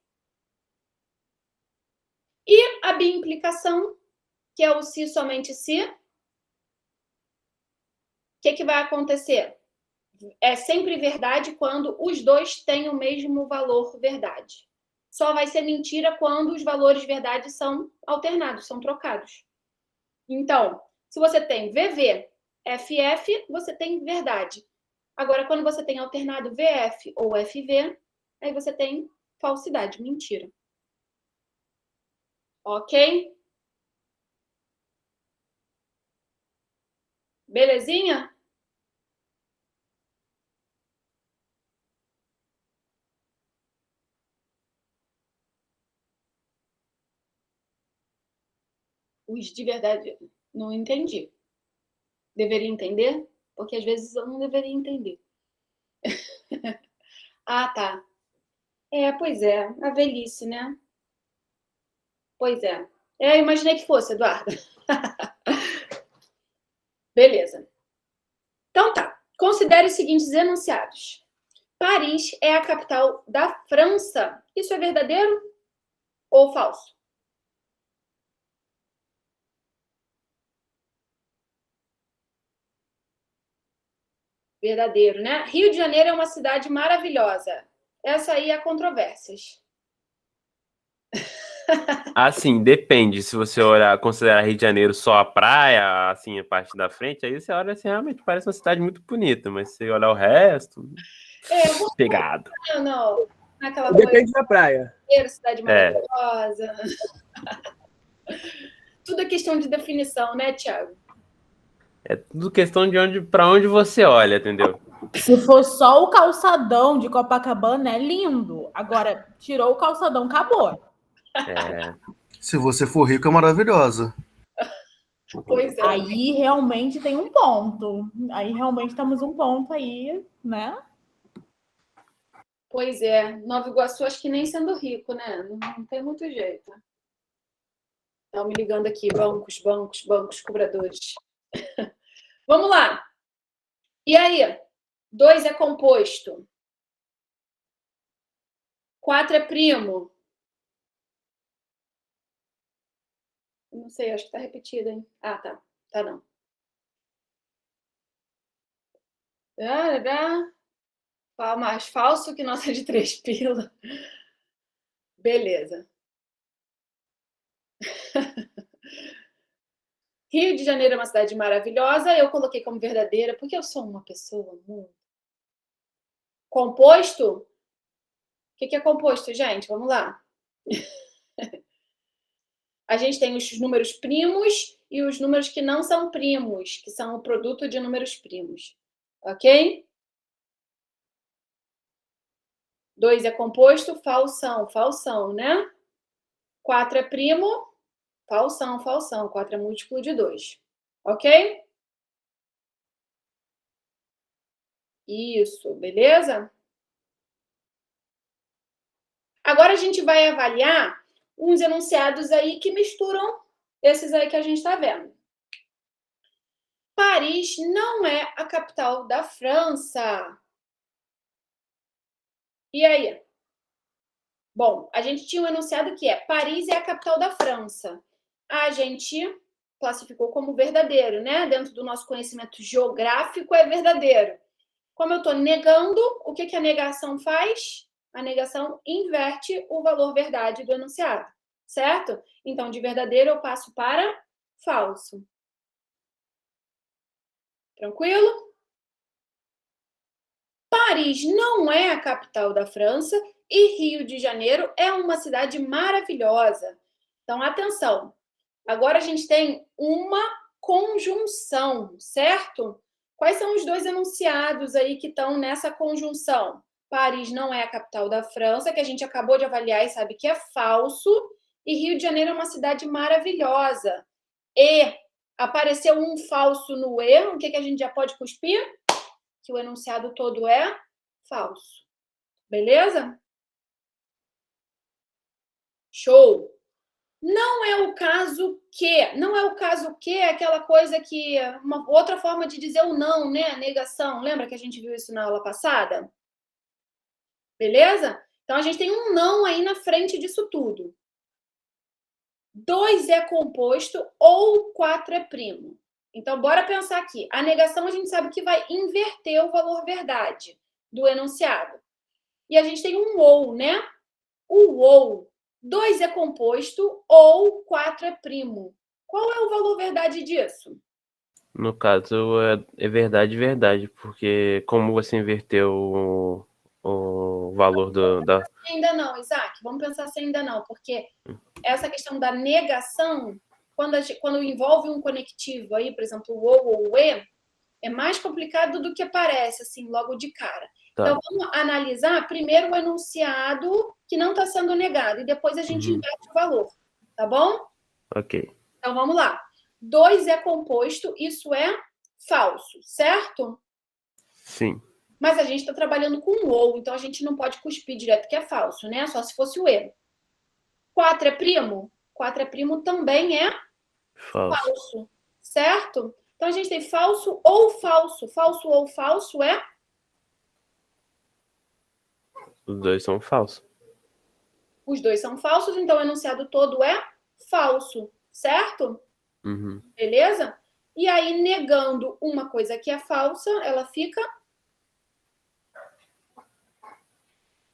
E a bimplicação, que é o se somente se. O que vai acontecer? É sempre verdade quando os dois têm o mesmo valor verdade. Só vai ser mentira quando os valores verdade são alternados, são trocados. Então, se você tem VV, FF, você tem verdade. Agora, quando você tem alternado VF ou FV, aí você tem falsidade, mentira. Ok? Belezinha? Os de verdade, não entendi. Deveria entender? Porque às vezes eu não deveria entender. Ah, tá. Pois é. A velhice, né? Pois é. Eu imaginei que fosse, Eduardo. Beleza. Então tá. Considere os seguintes enunciados. Paris é a capital da França. Isso é verdadeiro ou falso? Verdadeiro, né? Rio de Janeiro é uma cidade maravilhosa. Essa aí há controvérsias. Assim, depende. Se você olhar, considerar Rio de Janeiro só a praia, assim, a parte da frente, aí você olha assim, realmente parece uma cidade muito bonita, mas se você olhar o resto, pegado. Não. Naquela Depende da praia. Cidade maravilhosa. Tudo é questão de definição, né, Thiago? É tudo questão de para onde você olha, entendeu? Se for só o calçadão de Copacabana, é lindo. Agora, tirou o calçadão, acabou. É. Se você for rico, é maravilhosa. Pois é. Aí realmente tem um ponto. Aí realmente temos um ponto aí, né? Pois é. Nova Iguaçu, acho que nem sendo rico, né? Não tem muito jeito. Estão me ligando aqui, bancos, cobradores. Vamos lá. E aí? 2 é composto. 4 é primo. Não sei, acho que tá repetido, hein? Ah, tá. Tá não. Mais falso que nota de 3 pila. Beleza. Rio de Janeiro é uma cidade maravilhosa. Eu coloquei como verdadeira, porque eu sou uma pessoa muito... Composto? O que é composto, gente? Vamos lá. A gente tem os números primos e os números que não são primos, que são o produto de números primos. Ok? 2 é composto, falsão, né? 4 é primo, falsão. 4 é múltiplo de 2. Ok? Isso, beleza? Agora a gente vai avaliar uns enunciados aí que misturam esses aí que a gente está vendo. Paris não é a capital da França. E aí? Bom, a gente tinha um enunciado que é Paris é a capital da França. A gente classificou como verdadeiro, né? Dentro do nosso conhecimento geográfico é verdadeiro. Como eu estou negando, o que a negação faz? A negação inverte o valor verdade do enunciado, certo? Então, de verdadeiro eu passo para falso. Tranquilo? Paris não é a capital da França e Rio de Janeiro é uma cidade maravilhosa. Então, atenção. Agora a gente tem uma conjunção, certo? Quais são os 2 enunciados aí que estão nessa conjunção? Paris não é a capital da França, que a gente acabou de avaliar e sabe que é falso, e Rio de Janeiro é uma cidade maravilhosa. E apareceu um falso no E, o que a gente já pode cuspir? Que o enunciado todo é falso. Beleza? Show! Não é o caso que. Não é o caso que é aquela coisa que... Uma outra forma de dizer o não, né? A negação. Lembra que a gente viu isso na aula passada? Beleza? Então, a gente tem um não aí na frente disso tudo. 2 é composto ou 4 é primo. Então, bora pensar aqui. A negação, a gente sabe que vai inverter o valor verdade do enunciado. E a gente tem um ou, né? O ou. 2 é composto ou 4 é primo. Qual é o valor verdade disso? No caso, é verdade, porque como você inverteu o valor da... Ainda não, Isaac. Vamos pensar se ainda não, porque essa questão da negação, quando envolve um conectivo aí, por exemplo, o ou o e, é mais complicado do que parece, assim, logo de cara. Tá. Então, vamos analisar primeiro o enunciado que não está sendo negado, e depois a gente inverte o valor, tá bom? Ok. Então, vamos lá. 2 é composto, isso é falso, certo? Sim. Mas a gente está trabalhando com o ou, então a gente não pode cuspir direto que é falso, né? Só se fosse o e. 4 é primo? 4 é primo também é falso, certo? Então, a gente tem falso ou falso. Falso ou falso é? Os 2 são falsos. Os 2 são falsos, então o enunciado todo é falso, certo? Beleza? E aí, negando uma coisa que é falsa, ela fica...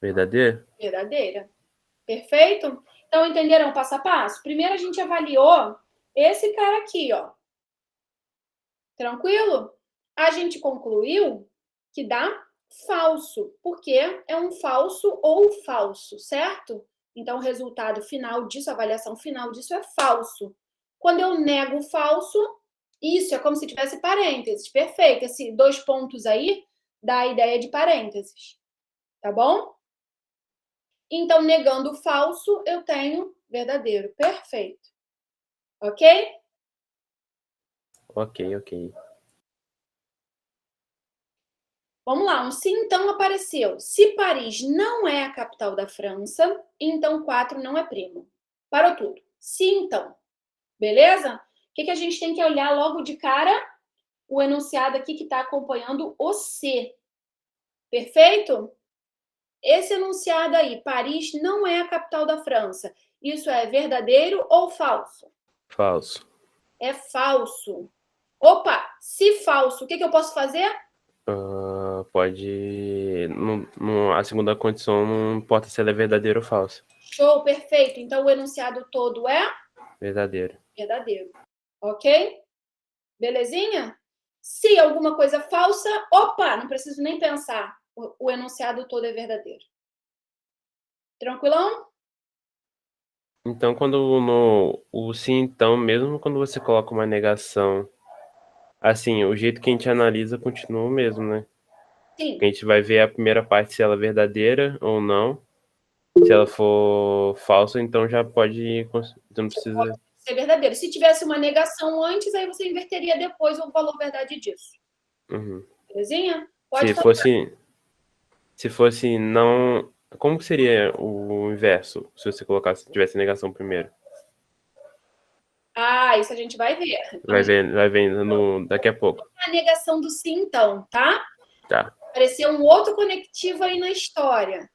Verdadeira? Verdadeira. Perfeito? Então, entenderam o passo a passo? Primeiro, a gente avaliou esse cara aqui, ó. Tranquilo? A gente concluiu que dá falso, porque é um falso ou falso, certo? Então, o resultado final disso, a avaliação final disso é falso. Quando eu nego o falso, isso é como se tivesse parênteses. Perfeito. Esses 2 pontos aí dá a ideia de parênteses. Tá bom? Então, negando o falso, eu tenho verdadeiro. Perfeito. Ok? Ok. Vamos lá, um se então apareceu. Se Paris não é a capital da França, então 4 não é primo. Parou tudo. Se então. Beleza? O que a gente tem que olhar logo de cara? O enunciado aqui que está acompanhando o se. Perfeito? Esse enunciado aí, Paris não é a capital da França. Isso é verdadeiro ou falso? Falso. É falso. Opa, se falso, o que eu posso fazer? Pode. A segunda condição não importa se ela é verdadeira ou falsa. Show, perfeito. Então o enunciado todo é Verdadeiro. verdadeiro. Ok? Belezinha? Se alguma coisa falsa, opa, não preciso nem pensar. O enunciado todo é verdadeiro. Tranquilão? Então, o sim, então, mesmo quando você coloca uma negação, assim, o jeito que a gente analisa continua o mesmo, né? Sim. A gente vai ver a primeira parte se ela é verdadeira ou não. Se ela for falsa, então já pode. Não precisa. Ser verdadeiro. Se tivesse uma negação antes, aí você inverteria depois o valor verdade disso. Uhum. Belezinha? Pode Se fosse não. Como que seria o inverso, se você tivesse negação primeiro? Isso a gente vai ver. Vai ver daqui a pouco. A negação do sim, então, tá? Tá. Apareceu um outro conectivo aí na história.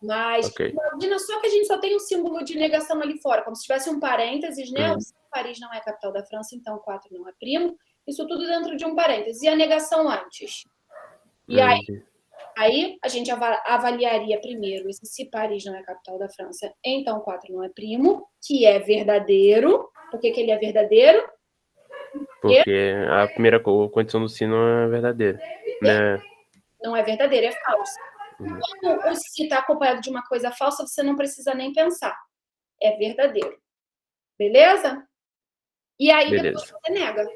Mas Ok. imagina só que a gente só tem um símbolo de negação ali fora, como se tivesse um parênteses, né? Uhum. Paris não é a capital da França, então 4 não é primo. Isso tudo dentro de um parênteses. E a negação antes? E aí a gente avaliaria primeiro se Paris não é a capital da França, então 4 não é primo, que é verdadeiro. Por que ele é verdadeiro? Porque a primeira condição do sim não é verdadeira. Né? Não é verdadeiro, é falso. Quando o se está acompanhado de uma coisa falsa, você não precisa nem pensar. É verdadeiro. Beleza? E aí depois você nega.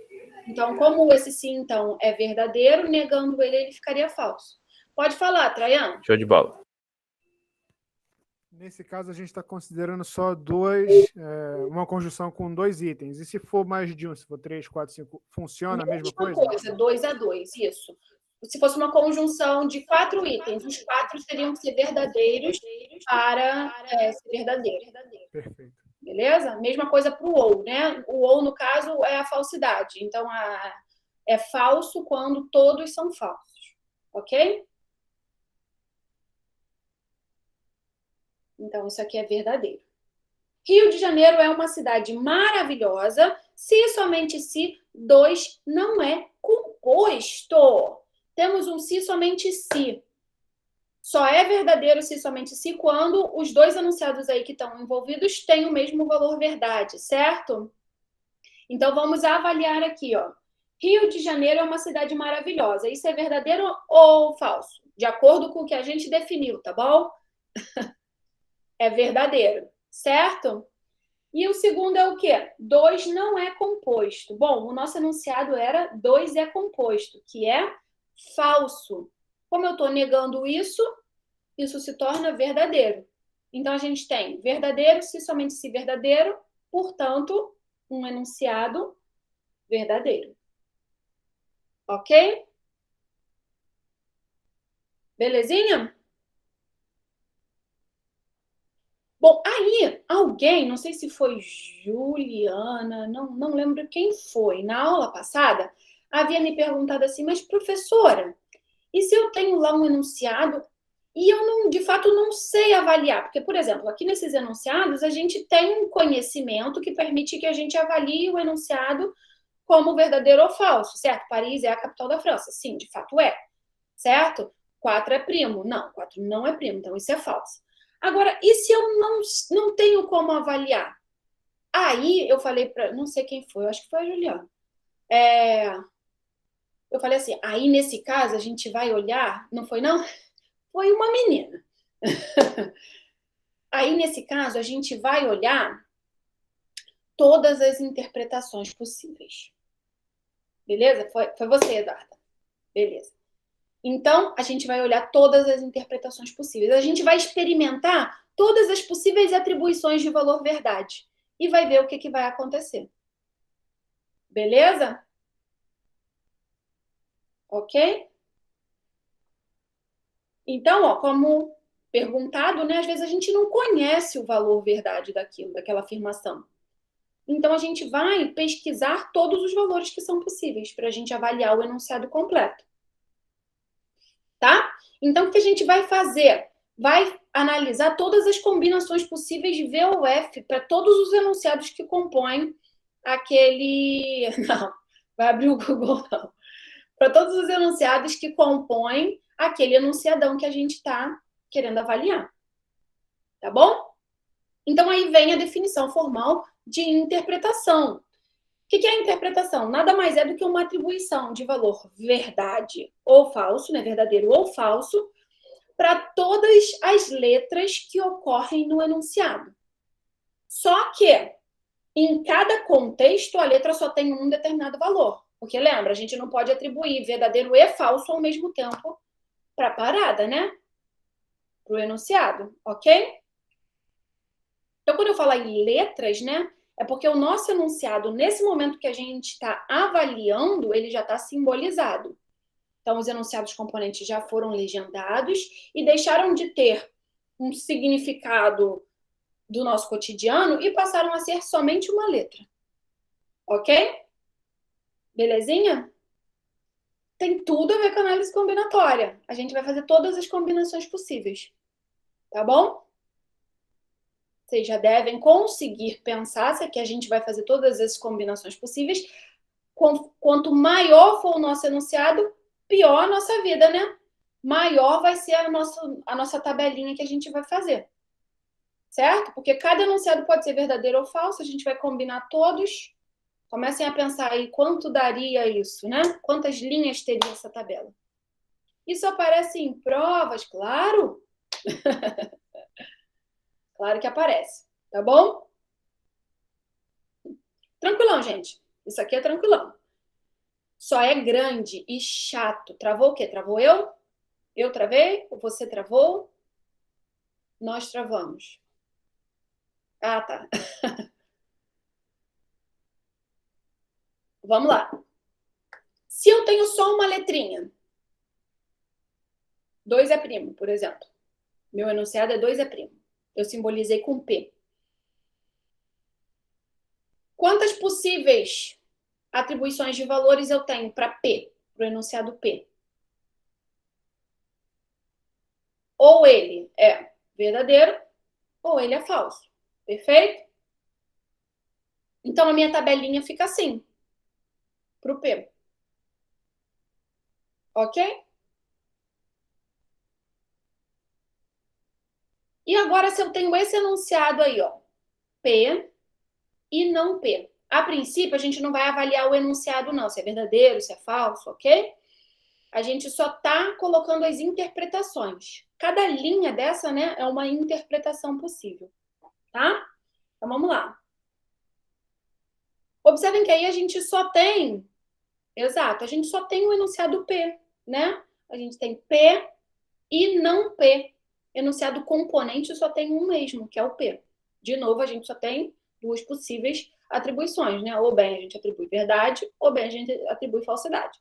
Então, como esse sim, então, é verdadeiro, negando ele ficaria falso. Pode falar, Traian. Show de bola. Nesse caso, a gente está considerando só uma conjunção com 2 itens. E se for mais de um, se for 3, 4, 5, funciona a mesma coisa? 2 a 2, isso. Se fosse uma conjunção de 4 itens, os 4 teriam que ser verdadeiros para ser verdadeiro. Perfeito. Beleza? Mesma coisa para o ou, né? O ou, no caso, é a falsidade. Então, é falso quando todos são falsos. Ok? Então, isso aqui é verdadeiro. Rio de Janeiro é uma cidade maravilhosa, se e somente se 2 não é composto. Temos um se somente se. Só é verdadeiro se somente se quando os 2 enunciados aí que estão envolvidos têm o mesmo valor verdade, certo? Então, vamos avaliar aqui, ó. Rio de Janeiro é uma cidade maravilhosa. Isso é verdadeiro ou falso? De acordo com o que a gente definiu, tá bom? É verdadeiro, certo? E o segundo é o quê? 2 não é composto. Bom, o nosso enunciado era 2 é composto, que é falso. Como eu estou negando isso se torna verdadeiro. Então, a gente tem verdadeiro, se somente se verdadeiro, portanto, um enunciado verdadeiro. Ok? Belezinha? Bom, aí, alguém, não sei se foi Juliana, não lembro quem foi, na aula passada, havia me perguntado assim, mas professora, e se eu tenho lá um enunciado e eu, de fato, não sei avaliar? Porque, por exemplo, aqui nesses enunciados, a gente tem um conhecimento que permite que a gente avalie o enunciado como verdadeiro ou falso, certo? Paris é a capital da França. Sim, de fato é, certo? 4 é primo. Não, 4 não é primo, então isso é falso. Agora, e se eu não tenho como avaliar? Aí eu falei para, não sei quem foi, eu acho que foi a Juliana. Eu falei assim, aí nesse caso a gente vai olhar, não foi não? Foi uma menina. Aí nesse caso a gente vai olhar todas as interpretações possíveis. Beleza? Foi você, Eduarda. Beleza. Então, a gente vai olhar todas as interpretações possíveis. A gente vai experimentar todas as possíveis atribuições de valor verdade. E vai ver o que vai acontecer. Beleza? Ok? Então, ó, como perguntado, né, às vezes a gente não conhece o valor verdade daquilo, daquela afirmação. Então, a gente vai pesquisar todos os valores que são possíveis para a gente avaliar o enunciado completo. Tá? Então, o que a gente vai fazer? Vai analisar todas as combinações possíveis de VOF para todos os enunciados que compõem aquele... Não, vai abrir o Google, não. Para todos os enunciados que compõem aquele enunciadão que a gente está querendo avaliar. Tá bom? Então, aí vem a definição formal de interpretação. O que é a interpretação? Nada mais é do que uma atribuição de valor verdade ou falso, né? Verdadeiro ou falso, para todas as letras que ocorrem no enunciado. Só que, em cada contexto, a letra só tem um determinado valor. Porque, lembra, a gente não pode atribuir verdadeiro e falso ao mesmo tempo para a parada, né? Para o enunciado, ok? Então, quando eu falo em letras, né? É porque o nosso enunciado, nesse momento que a gente está avaliando, ele já está simbolizado. Então, os enunciados componentes já foram legendados e deixaram de ter um significado do nosso cotidiano e passaram a ser somente uma letra. Ok? Belezinha? Tem tudo a ver com análise combinatória. A gente vai fazer todas as combinações possíveis. Tá bom? Vocês já devem conseguir pensar se aqui a gente vai fazer todas as combinações possíveis. Quanto maior for o nosso enunciado, pior a nossa vida, né? Maior vai ser a nossa tabelinha que a gente vai fazer. Certo? Porque cada enunciado pode ser verdadeiro ou falso, a gente vai combinar todos. Comecem a pensar aí quanto daria isso, né? Quantas linhas teria essa tabela? Isso aparece em provas, claro. Claro que aparece, tá bom? Tranquilão, gente. Isso aqui é tranquilão. Só é grande e chato. Travou o quê? Travou eu? Eu travei? Ou você travou? Nós travamos. Ah, tá. Vamos lá. Se eu tenho só uma letrinha, 2 é primo, por exemplo. Meu enunciado é 2 é primo. Eu simbolizei com P. Quantas possíveis atribuições de valores eu tenho para P, para o enunciado P? Ou ele é verdadeiro, ou ele é falso. Perfeito? Então, a minha tabelinha fica assim, para o P. Ok? E agora, se eu tenho esse enunciado aí, ó, P e não P. A princípio, a gente não vai avaliar o enunciado, não, se é verdadeiro, se é falso, ok? A gente só está colocando as interpretações. Cada linha dessa, né, é uma interpretação possível, tá? Então, vamos lá. Observem que aí a gente só tem... Exato, a gente só tem o enunciado P, né? A gente tem P e não P. Enunciado componente só tem um mesmo, que é o P. De novo, a gente só tem 2 possíveis atribuições, né? Ou bem a gente atribui verdade, ou bem a gente atribui falsidade.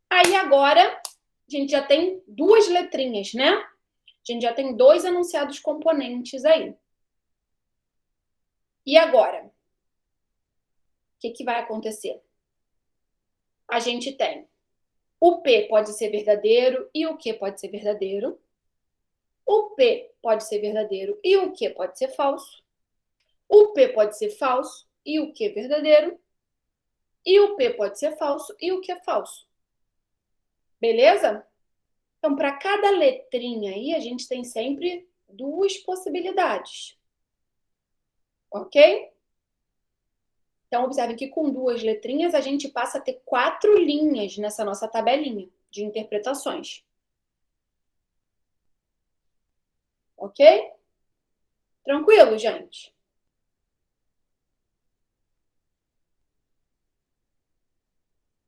Aí agora, a gente já tem 2 letrinhas, né? A gente já tem 2 enunciados componentes aí. E agora? O que vai acontecer? A gente tem o P pode ser verdadeiro e o Q pode ser verdadeiro. O P pode ser verdadeiro e o Q pode ser falso. O P pode ser falso e o Q verdadeiro. E o P pode ser falso e o Q é falso. Beleza? Então, para cada letrinha aí, a gente tem sempre 2 possibilidades. Ok? Então, observe que com 2 letrinhas, a gente passa a ter 4 linhas nessa nossa tabelinha de interpretações. Ok? Tranquilo, gente?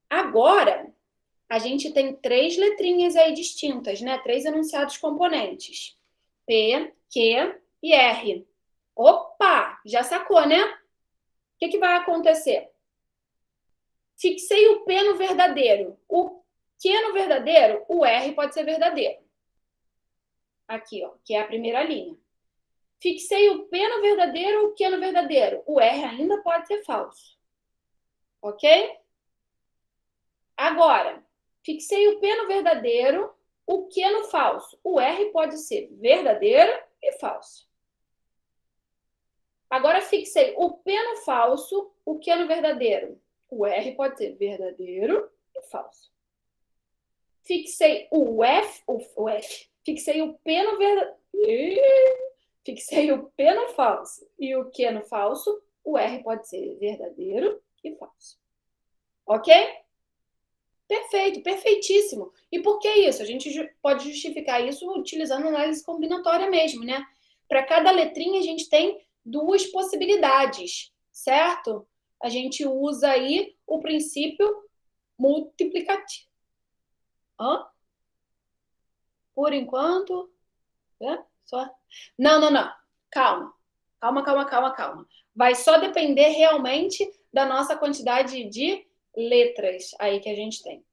Agora, a gente tem 3 letrinhas aí distintas, né? 3 enunciados componentes. P, Q e R. Opa! Já sacou, né? O que vai acontecer? Fixei o P no verdadeiro. O Q no verdadeiro, o R pode ser verdadeiro. Aqui, ó, que é a primeira linha. Fixei o P no verdadeiro, o Q no verdadeiro. O R ainda pode ser falso. Ok? Agora, fixei o P no verdadeiro, o Q no falso. O R pode ser verdadeiro e falso. Agora, fixei o P no falso, o Q no verdadeiro. O R pode ser verdadeiro e falso. Fixei o F. Fixei o P no verdadeiro. Fixei o P no falso e o Q no falso. O R pode ser verdadeiro e falso. Ok? Perfeito, perfeitíssimo. E por que isso? A gente pode justificar isso utilizando análise combinatória mesmo, né? Para cada letrinha a gente tem duas possibilidades, certo? A gente usa aí o princípio multiplicativo. Por enquanto... Só... Não. Calma. Vai só depender realmente da nossa quantidade de letras aí que a gente tem.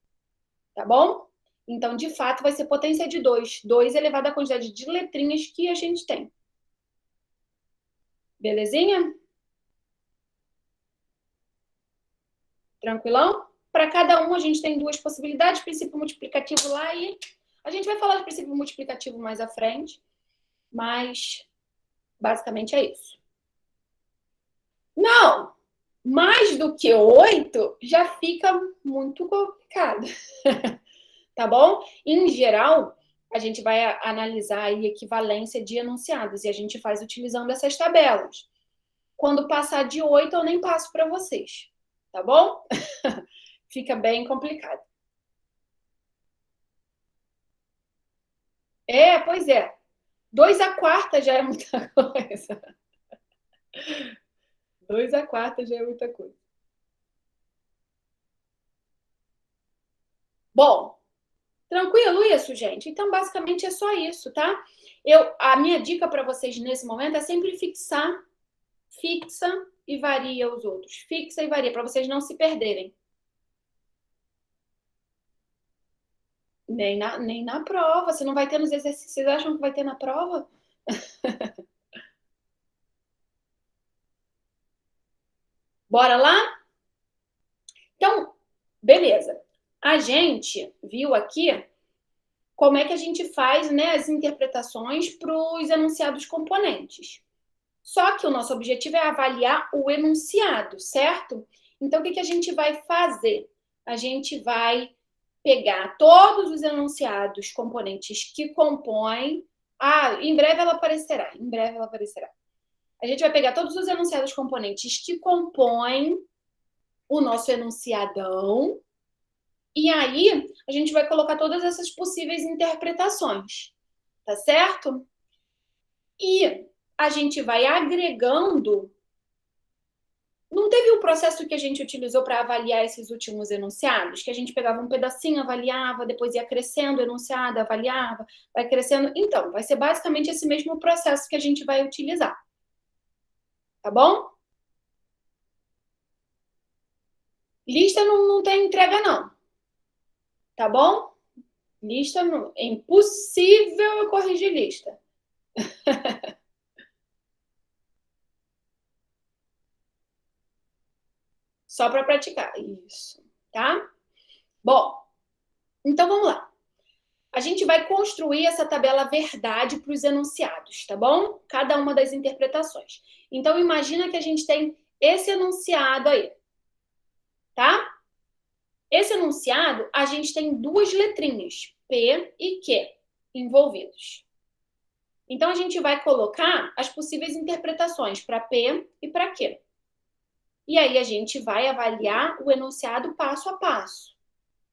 Tá bom? Então, de fato, vai ser potência de 2. 2 elevado à quantidade de letrinhas que a gente tem. Belezinha? Tranquilão? Para cada um, a gente tem duas possibilidades. Princípio multiplicativo lá e... A gente vai falar de princípio multiplicativo mais à frente. Mas, basicamente, é isso. Não! Mais do que 8 já fica muito complicado. Tá bom? Em geral, a gente vai analisar aí equivalência de enunciados. E a gente faz utilizando essas tabelas. Quando passar de 8, eu nem passo para vocês. Tá bom? Fica bem complicado. Pois é. 2/4 já é muita coisa. 2/4 já é muita coisa. Bom, tranquilo isso, gente? Então, basicamente, é só isso, tá? A minha dica para vocês nesse momento é sempre fixar, fixa e varia os outros. Fixa e varia, para vocês não se perderem. Nem na prova. Você não vai ter nos exercícios. Vocês acham que vai ter na prova? Bora lá? Então, beleza. A gente viu aqui como é que a gente faz, né, as interpretações para os enunciados componentes. Só que o nosso objetivo é avaliar o enunciado, certo? Então, o que a gente vai fazer? A gente vai pegar todos os enunciados componentes que compõem... em breve ela aparecerá. A gente vai pegar todos os enunciados componentes que compõem o nosso enunciadão e aí a gente vai colocar todas essas possíveis interpretações, tá certo? E a gente vai agregando... Não teve um processo que a gente utilizou para avaliar esses últimos enunciados? Que a gente pegava um pedacinho, avaliava, depois ia crescendo o enunciado, avaliava, vai crescendo. Então, vai ser basicamente esse mesmo processo que a gente vai utilizar. Tá bom? Lista não tem entrega, não. Tá bom? Lista, é impossível eu corrigir lista. Só para praticar. Isso, tá? Bom, então vamos lá. A gente vai construir essa tabela verdade para os enunciados, tá bom? Cada uma das interpretações. Então, imagina que a gente tem esse enunciado aí, tá? Esse enunciado, a gente tem duas letrinhas, P e Q, envolvidos. Então, a gente vai colocar as possíveis interpretações para P e para Q. E aí, a gente vai avaliar o enunciado passo a passo.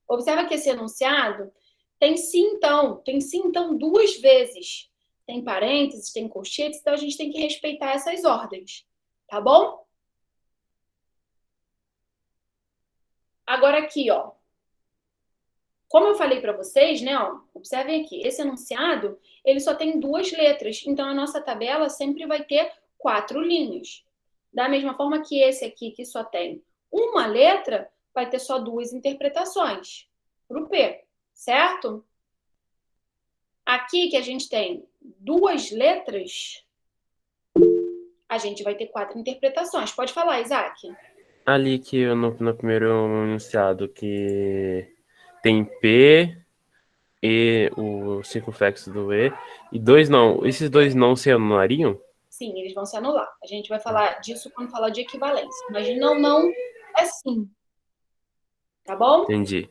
Observa que esse enunciado tem sim, então, duas vezes. Tem parênteses, tem colchetes, então a gente tem que respeitar essas ordens. Tá bom? Agora aqui, ó. Como eu falei para vocês, né, ó, observem aqui, esse enunciado, ele só tem duas letras, então a nossa tabela sempre vai ter 4 linhas. Da mesma forma que esse aqui, que só tem uma letra, vai ter só 2 interpretações para o P, certo? Aqui que a gente tem 2 letras, a gente vai ter 4 interpretações. Pode falar, Isaac. Ali que no primeiro enunciado que tem P e o circunflexo do E, e 2 não. Esses 2 não se anulariam? Sim, eles vão se anular. A gente vai falar disso quando falar de equivalência. Mas não é sim. Tá bom? Entendi.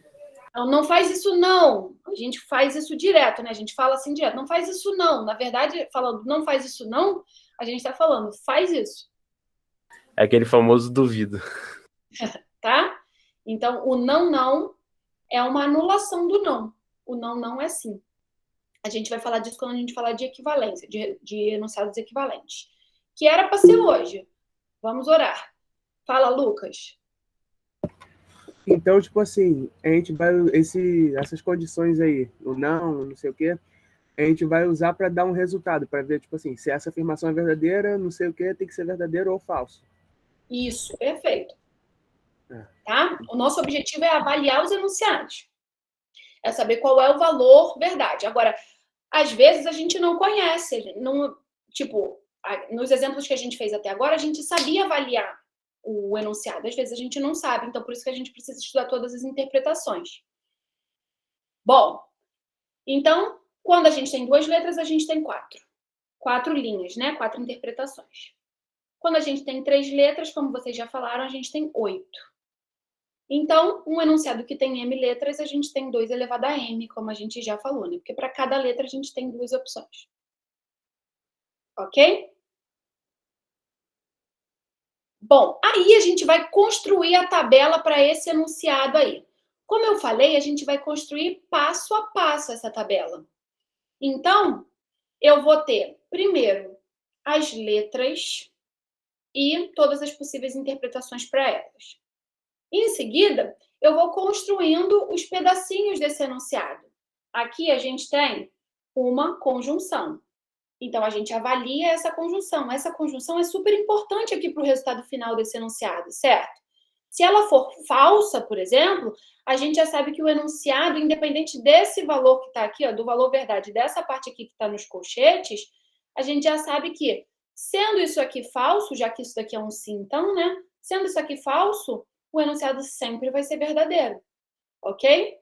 Então, não faz isso não. A gente faz isso direto, né? A gente fala assim direto. Não faz isso não. Na verdade, falando não faz isso não, a gente tá falando faz isso. É aquele famoso duvido. Tá? Então, o não é uma anulação do não. O não é sim. A gente vai falar disso quando a gente falar de equivalência, de enunciados equivalentes. Que era para ser hoje. Vamos orar. Fala, Lucas. Então, tipo assim, a gente vai essas condições aí, o não sei o quê, a gente vai usar para dar um resultado, para ver, tipo assim, se essa afirmação é verdadeira, não sei o quê, tem que ser verdadeiro ou falso. Isso, perfeito. Tá? O nosso objetivo é avaliar os enunciados. É saber qual é o valor verdade. Agora, às vezes a gente não conhece. Não, tipo, nos exemplos que a gente fez até agora, a gente sabia avaliar o enunciado. Às vezes a gente não sabe. Então, por isso que a gente precisa estudar todas as interpretações. Bom, então, quando a gente tem 2 letras, a gente tem 4. 4 linhas, né? 4 interpretações. Quando a gente tem 3 letras, como vocês já falaram, a gente tem 8. Então, um enunciado que tem M letras, a gente tem 2 elevado a M, como a gente já falou, né? Porque para cada letra a gente tem 2 opções. Ok? Bom, aí a gente vai construir a tabela para esse enunciado aí. Como eu falei, a gente vai construir passo a passo essa tabela. Então, eu vou ter, primeiro, as letras e todas as possíveis interpretações para elas. Em seguida, eu vou construindo os pedacinhos desse enunciado. Aqui a gente tem uma conjunção. Então, a gente avalia essa conjunção. Essa conjunção é super importante aqui para o resultado final desse enunciado, certo? Se ela for falsa, por exemplo, a gente já sabe que o enunciado, independente desse valor que está aqui, ó, do valor verdade, dessa parte aqui que está nos colchetes, a gente já sabe que, sendo isso aqui falso, já que isso daqui é um sim, então, né? Sendo isso aqui falso, o enunciado sempre vai ser verdadeiro. Ok?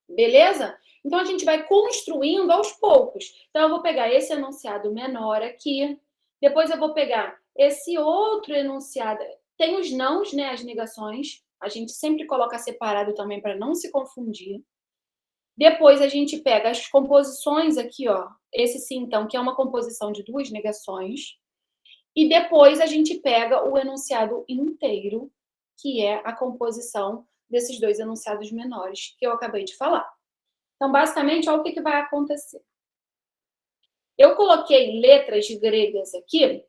Beleza? Então, a gente vai construindo aos poucos. Então, eu vou pegar esse enunciado menor aqui. Depois, eu vou pegar esse outro enunciado. Tem os nãos, né? As negações. A gente sempre coloca separado também para não se confundir. Depois, a gente pega as composições aqui, ó. Esse sim, então, que é uma composição de 2 negações. E depois, a gente pega o enunciado inteiro, que é a composição desses 2 enunciados menores que eu acabei de falar. Então, basicamente, olha o que vai acontecer. Eu coloquei letras gregas aqui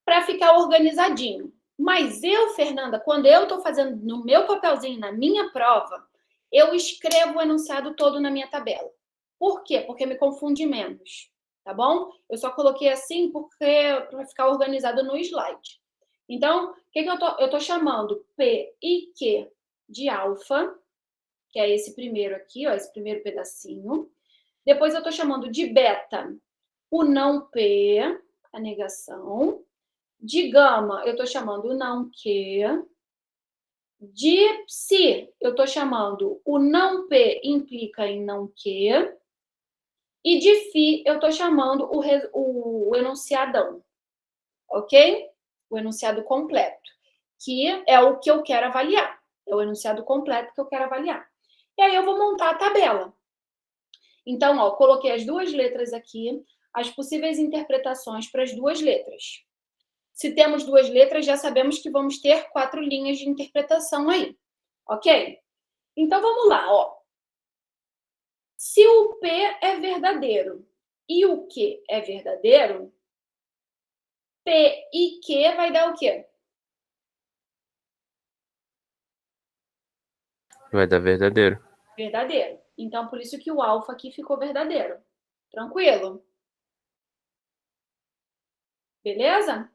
para ficar organizadinho. Mas eu, Fernanda, quando eu estou fazendo no meu papelzinho, na minha prova, eu escrevo o enunciado todo na minha tabela. Por quê? Porque me confunde menos, tá bom? Eu só coloquei assim para ficar organizado no slide. Então, o que eu estou chamando? P e Q de alfa, que é esse primeiro aqui, ó, esse primeiro pedacinho. Depois eu estou chamando de beta o não P, a negação. De gama, eu estou chamando o não Q. De psi, eu estou chamando o não P implica em não Q. E de fi, eu estou chamando o enunciadão. Ok? O enunciado completo, que é o que eu quero avaliar. É o enunciado completo que eu quero avaliar. E aí eu vou montar a tabela. Então, ó, coloquei as 2 letras aqui, as possíveis interpretações para as 2 letras. Se temos 2 letras, já sabemos que vamos ter 4 linhas de interpretação aí. Ok? Então, vamos lá, ó. Se o P é verdadeiro e o Q é verdadeiro, P e Q vai dar o quê? Vai dar verdadeiro. Verdadeiro. Então, por isso que o alfa aqui ficou verdadeiro. Tranquilo? Beleza?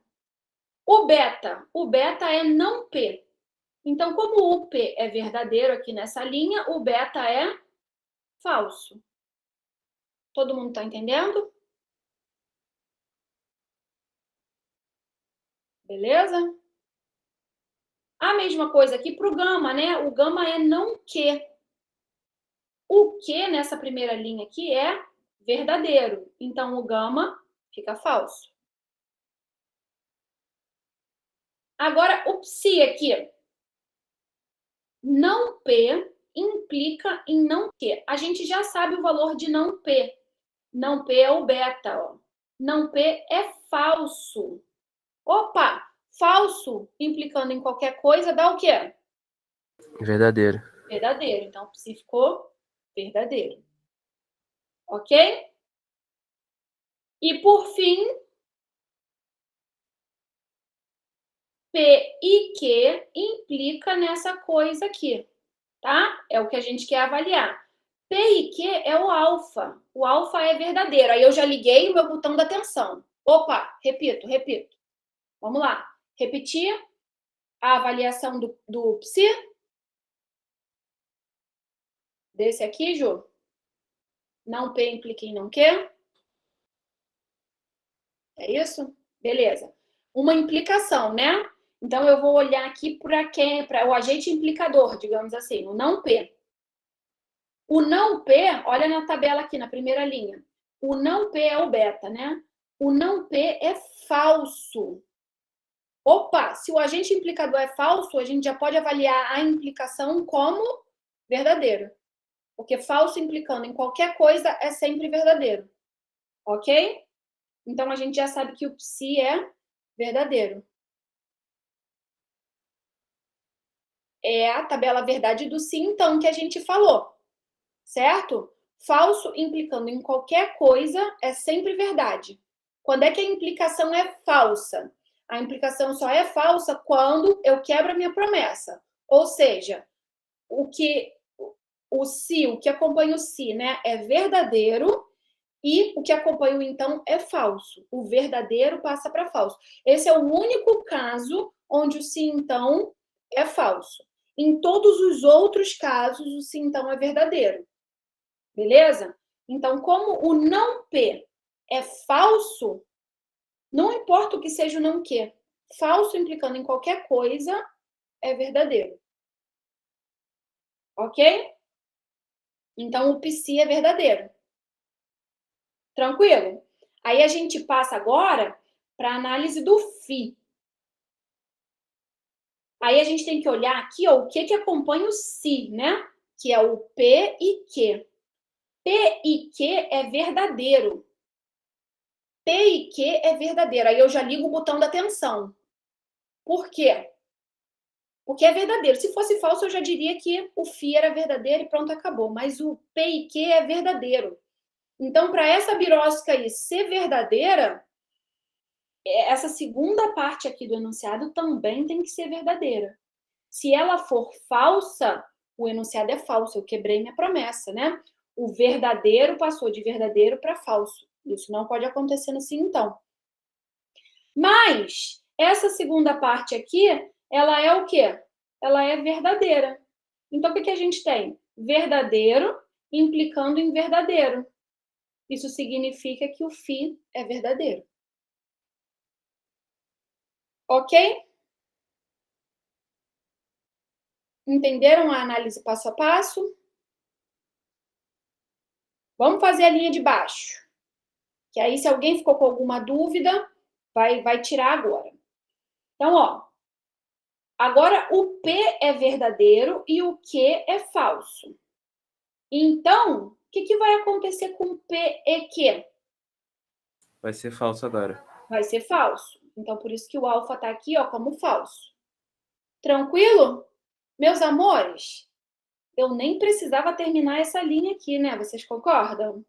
O beta é não P. Então, como o P é verdadeiro aqui nessa linha, o beta é falso. Todo mundo está entendendo? Beleza? A mesma coisa aqui para o gama, né? O gama é não que. O que nessa primeira linha aqui é verdadeiro. Então, o gama fica falso. Agora, o psi aqui. Não P implica em não Q. A gente já sabe o valor de não P. Não P é o beta, ó. Não P é falso. Opa! Falso, implicando em qualquer coisa, dá o quê? Verdadeiro. Verdadeiro. Então, psi ficou verdadeiro. Ok? E, por fim, P e Q implica nessa coisa aqui, tá? É o que a gente quer avaliar. P e Q é o alfa. O alfa é verdadeiro. Aí eu já liguei o meu botão da atenção. Opa, repito. Vamos lá. Repetir a avaliação do psi. Desse aqui, Ju. Não P implica em não Q. É isso? Beleza. Uma implicação, né? Então, eu vou olhar aqui para o agente implicador, digamos assim, o não P. O não P, olha na tabela aqui, na primeira linha. O não P é o beta, né? O não P é falso. Opa, se o agente implicador é falso, a gente já pode avaliar a implicação como verdadeiro. Porque falso implicando em qualquer coisa é sempre verdadeiro. Ok? Então, a gente já sabe que o psi é verdadeiro. É a tabela verdade do sim, então, que a gente falou. Certo? Falso implicando em qualquer coisa é sempre verdade. Quando é que a implicação é falsa? A implicação só é falsa quando eu quebro a minha promessa. Ou seja, o que acompanha o se, né, é verdadeiro e o que acompanha o então é falso. O verdadeiro passa para falso. Esse é o único caso onde o se então é falso. Em todos os outros casos, o se então é verdadeiro. Beleza? Então, como o não P é falso, não importa o que seja o não Q. Falso implicando em qualquer coisa é verdadeiro. Ok? Então, o psi é verdadeiro. Tranquilo? Aí a gente passa agora para a análise do φ. Aí a gente tem que olhar aqui, ó, o que acompanha o si, né? Que é o P e Q. P e Q é verdadeiro. P e Q é verdadeiro. Aí eu já ligo o botão da atenção. Por quê? Porque é verdadeiro. Se fosse falso, eu já diria que o φ era verdadeiro e pronto, acabou. Mas o P e Q é verdadeiro. Então, para essa birosca aí ser verdadeira, essa segunda parte aqui do enunciado também tem que ser verdadeira. Se ela for falsa, o enunciado é falso. Eu quebrei minha promessa, né? O verdadeiro passou de verdadeiro para falso. Isso não pode acontecer no sim, então. Mas essa segunda parte aqui, ela é o quê? Ela é verdadeira. Então, o que a gente tem? Verdadeiro implicando em verdadeiro. Isso significa que o φ é verdadeiro. Ok? Entenderam a análise passo a passo? Vamos fazer a linha de baixo. Que aí, se alguém ficou com alguma dúvida, vai tirar agora. Então, ó. Agora, o P é verdadeiro e o Q é falso. Então, o que vai acontecer com P e Q? Vai ser falso agora. Vai ser falso. Então, por isso que o alfa está aqui, ó, como falso. Tranquilo? Meus amores, eu nem precisava terminar essa linha aqui, né? Vocês concordam?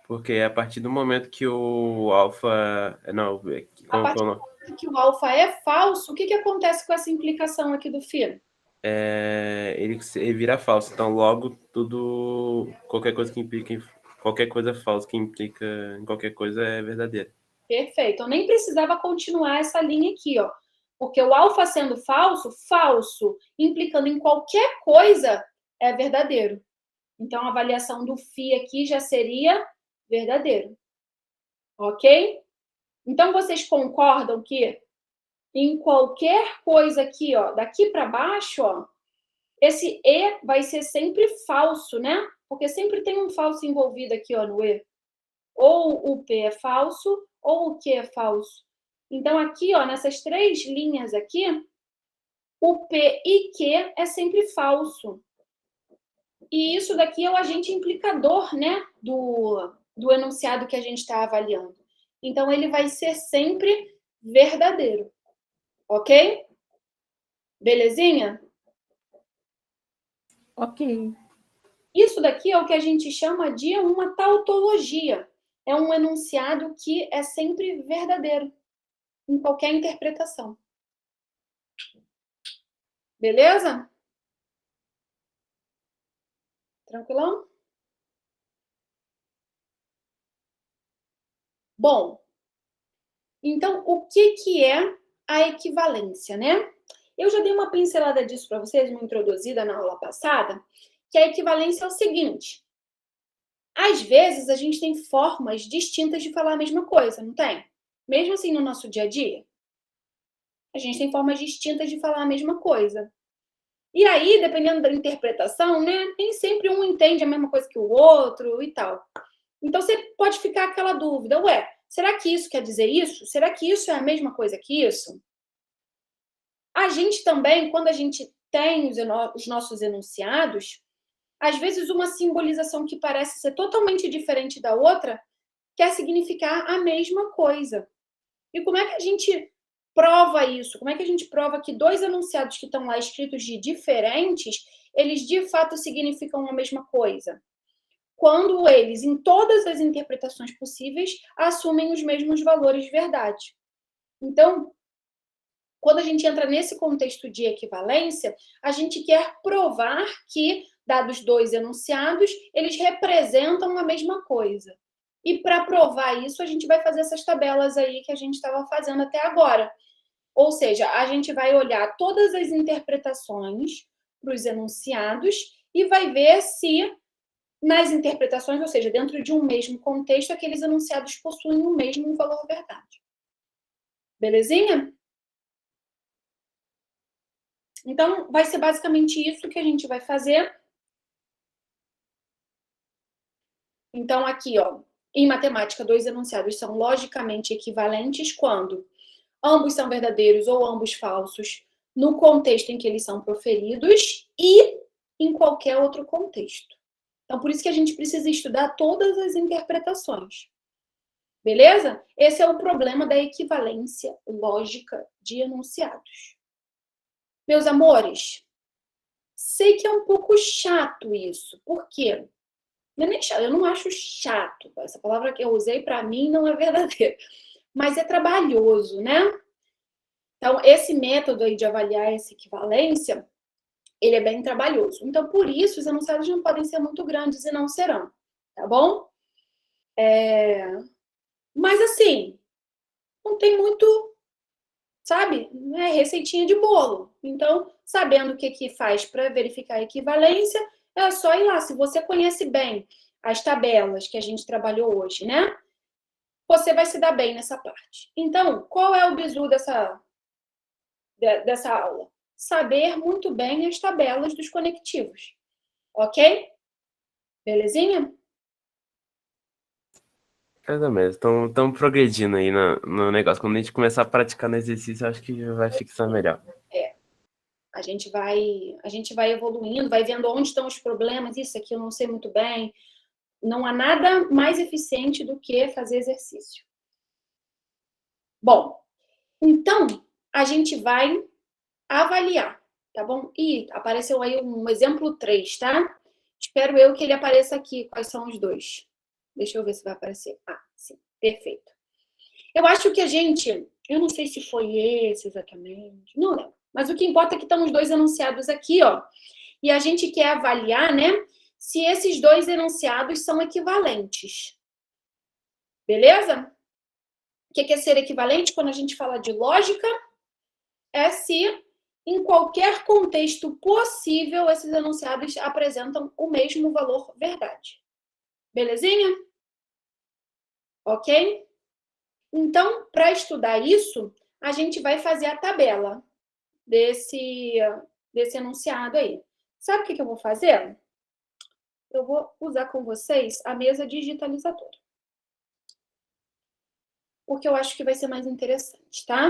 Porque a partir do momento que o alfa... Não, a partir do momento que o alfa é falso, o que acontece com essa implicação aqui do φ? Ele vira falso. Então, logo, tudo... Qualquer coisa que implica em... Qualquer coisa falsa que implica em qualquer coisa é verdadeira. Perfeito. Eu nem precisava continuar essa linha aqui, ó. Porque o alfa sendo falso, falso, implicando em qualquer coisa, é verdadeiro. Então, a avaliação do φ aqui já seria verdadeiro. Ok? Então, vocês concordam que em qualquer coisa aqui, ó, daqui para baixo, ó, esse E vai ser sempre falso, né? Porque sempre tem um falso envolvido aqui, ó, no E. Ou o P é falso, ou o Q é falso. Então, aqui, ó, nessas 3 linhas aqui, o P e Q é sempre falso. E isso daqui é o agente implicador, né, do enunciado que a gente está avaliando. Então, ele vai ser sempre verdadeiro. Ok? Belezinha? Ok. Isso daqui é o que a gente chama de uma tautologia. É um enunciado que é sempre verdadeiro, em qualquer interpretação. Beleza? Tranquilão? Bom, então, o que é a equivalência, né? Eu já dei uma pincelada disso para vocês, uma introduzida na aula passada, que a equivalência é o seguinte. Às vezes, a gente tem formas distintas de falar a mesma coisa, não tem? Mesmo assim, no nosso dia a dia, a gente tem formas distintas de falar a mesma coisa. E aí, dependendo da interpretação, né, nem sempre um entende a mesma coisa que o outro e tal. Então, você pode ficar aquela dúvida, ué, será que isso quer dizer isso? Será que isso é a mesma coisa que isso? A gente também, quando a gente tem os nossos enunciados, às vezes uma simbolização que parece ser totalmente diferente da outra quer significar a mesma coisa. E como é que a gente prova isso? Como é que a gente prova que 2 enunciados que estão lá escritos de diferentes, eles de fato significam a mesma coisa? Quando eles, em todas as interpretações possíveis, assumem os mesmos valores de verdade. Então, quando a gente entra nesse contexto de equivalência, a gente quer provar que, dados 2 enunciados, eles representam a mesma coisa. E para provar isso, a gente vai fazer essas tabelas aí que a gente estava fazendo até agora. Ou seja, a gente vai olhar todas as interpretações para os enunciados e vai ver se, nas interpretações, ou seja, dentro de um mesmo contexto, aqueles enunciados possuem o mesmo valor verdade. Belezinha? Então, vai ser basicamente isso que a gente vai fazer. Então, aqui, ó, em matemática, 2 enunciados são logicamente equivalentes quando ambos são verdadeiros ou ambos falsos no contexto em que eles são proferidos e em qualquer outro contexto. Então, por isso que a gente precisa estudar todas as interpretações. Beleza? Esse é o problema da equivalência lógica de enunciados. Meus amores, sei que é um pouco chato isso. Por quê? Não é nem chato, eu não acho chato. Essa palavra que eu usei, para mim, não é verdadeira. Mas é trabalhoso, né? Então, esse método aí de avaliar essa equivalência, ele é bem trabalhoso. Então, por isso, os enunciados não podem ser muito grandes e não serão. Tá bom? Mas, assim, não tem muito, sabe? Não é receitinha de bolo. Então, sabendo o que faz para verificar a equivalência, é só ir lá. Se você conhece bem as tabelas que a gente trabalhou hoje, né? Você vai se dar bem nessa parte. Então, qual é o bizu dessa aula? Saber muito bem as tabelas dos conectivos. Ok? Belezinha? Mais ou menos. Estamos progredindo aí no negócio. Quando a gente começar a praticar no exercício, acho que vai fixar melhor. A gente vai evoluindo, vai vendo onde estão os problemas. Isso aqui eu não sei muito bem. Não há nada mais eficiente do que fazer exercício. Bom, então, a gente vai avaliar, tá bom? E apareceu aí um exemplo 3, tá? Espero eu que ele apareça aqui. Quais são os 2? Deixa eu ver se vai aparecer. Ah, sim, perfeito. Eu acho que eu não sei se foi esse exatamente, não lembro. Mas o que importa é que estão os 2 enunciados aqui, ó. E a gente quer avaliar, né, se esses 2 enunciados são equivalentes. Beleza? O que é ser equivalente quando a gente fala de lógica? é se, em qualquer contexto possível, esses enunciados apresentam o mesmo valor verdade. Belezinha? Ok? Então, para estudar isso, a gente vai fazer a tabela desse enunciado aí. Sabe o que eu vou fazer? Eu vou usar com vocês a mesa digitalizadora. Porque eu acho que vai ser mais interessante, tá?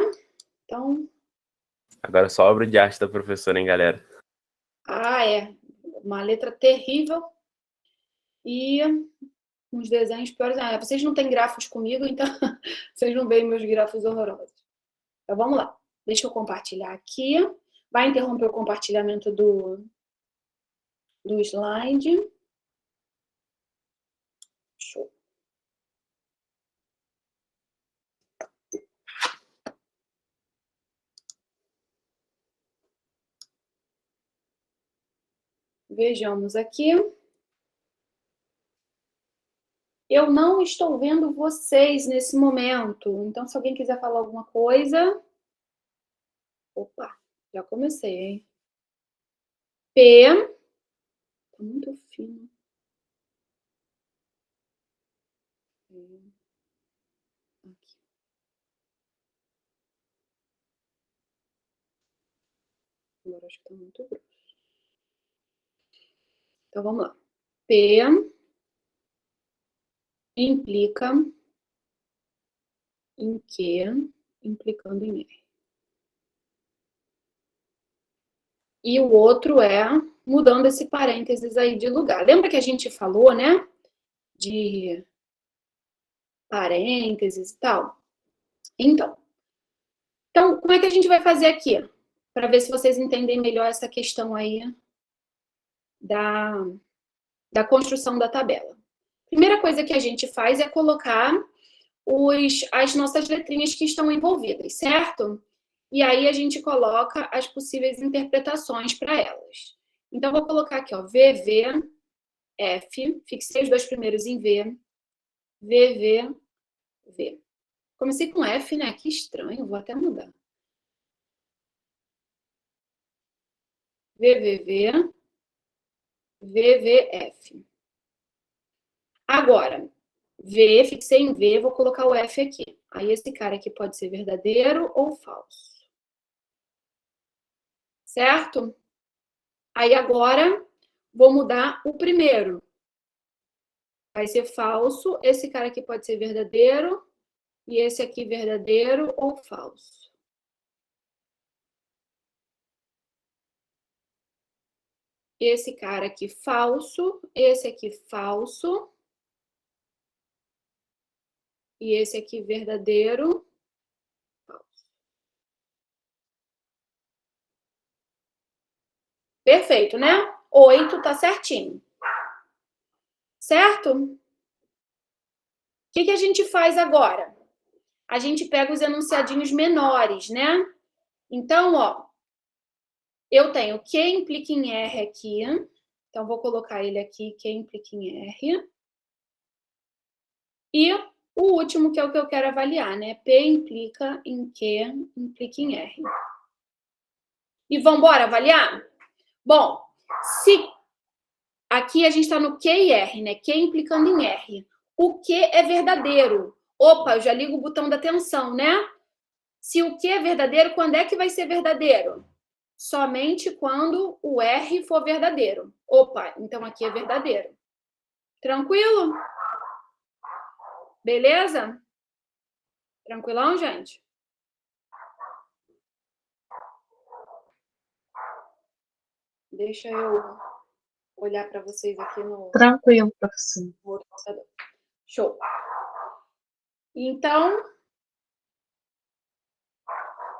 Então... Agora só obra de arte da professora, hein, galera? É. Uma letra terrível. E uns desenhos piores. Vocês não têm grafos comigo, então vocês não veem meus grafos horrorosos. Então, vamos lá. Deixa eu compartilhar aqui. Vai interromper o compartilhamento do slide. Show. Vejamos aqui. Eu não estou vendo vocês nesse momento. Então, se alguém quiser falar alguma coisa... Opa, já comecei, hein? P. Tá muito fino. Aqui. Agora acho que tá muito grosso. Então, vamos lá. P implica em Q, implicando em R. E o outro é mudando esse parênteses aí de lugar. Lembra que a gente falou, né? De parênteses e tal? Então, como é que a gente vai fazer aqui? Para ver se vocês entendem melhor essa questão aí da construção da tabela. Primeira coisa que a gente faz é colocar as nossas letrinhas que estão envolvidas, certo? E aí a gente coloca as possíveis interpretações para elas. Então, vou colocar aqui, ó, VV, F, fixei os dois primeiros em V, VV, V. Comecei com F, né? Que estranho, vou até mudar. VVV, VVF. Agora, V, fixei em V, vou colocar o F aqui. Aí esse cara aqui pode ser verdadeiro ou falso. Certo? Aí agora, vou mudar o primeiro. Vai ser falso, esse cara aqui pode ser verdadeiro, e esse aqui verdadeiro ou falso. Esse cara aqui falso, esse aqui falso, e esse aqui verdadeiro, falso. Perfeito, né? 8 tá certinho. Certo? O que a gente faz agora? A gente pega os enunciadinhos menores, né? Então, ó, eu tenho Q implica em R aqui. Então, vou colocar ele aqui, Q implica em R. E o último, que é o que eu quero avaliar, né? P implica em Q, implica em R. E vamos embora avaliar? Bom, se aqui a gente está no Q e R, né? Q implicando em R. O Q é verdadeiro. Opa, eu já ligo o botão da atenção, né? Se o Q é verdadeiro, quando é que vai ser verdadeiro? Somente quando o R for verdadeiro. Opa, então aqui é verdadeiro. Tranquilo? Beleza? Tranquilão, gente? Deixa eu olhar para vocês aqui no... Tranquilo, professor. Show. Então,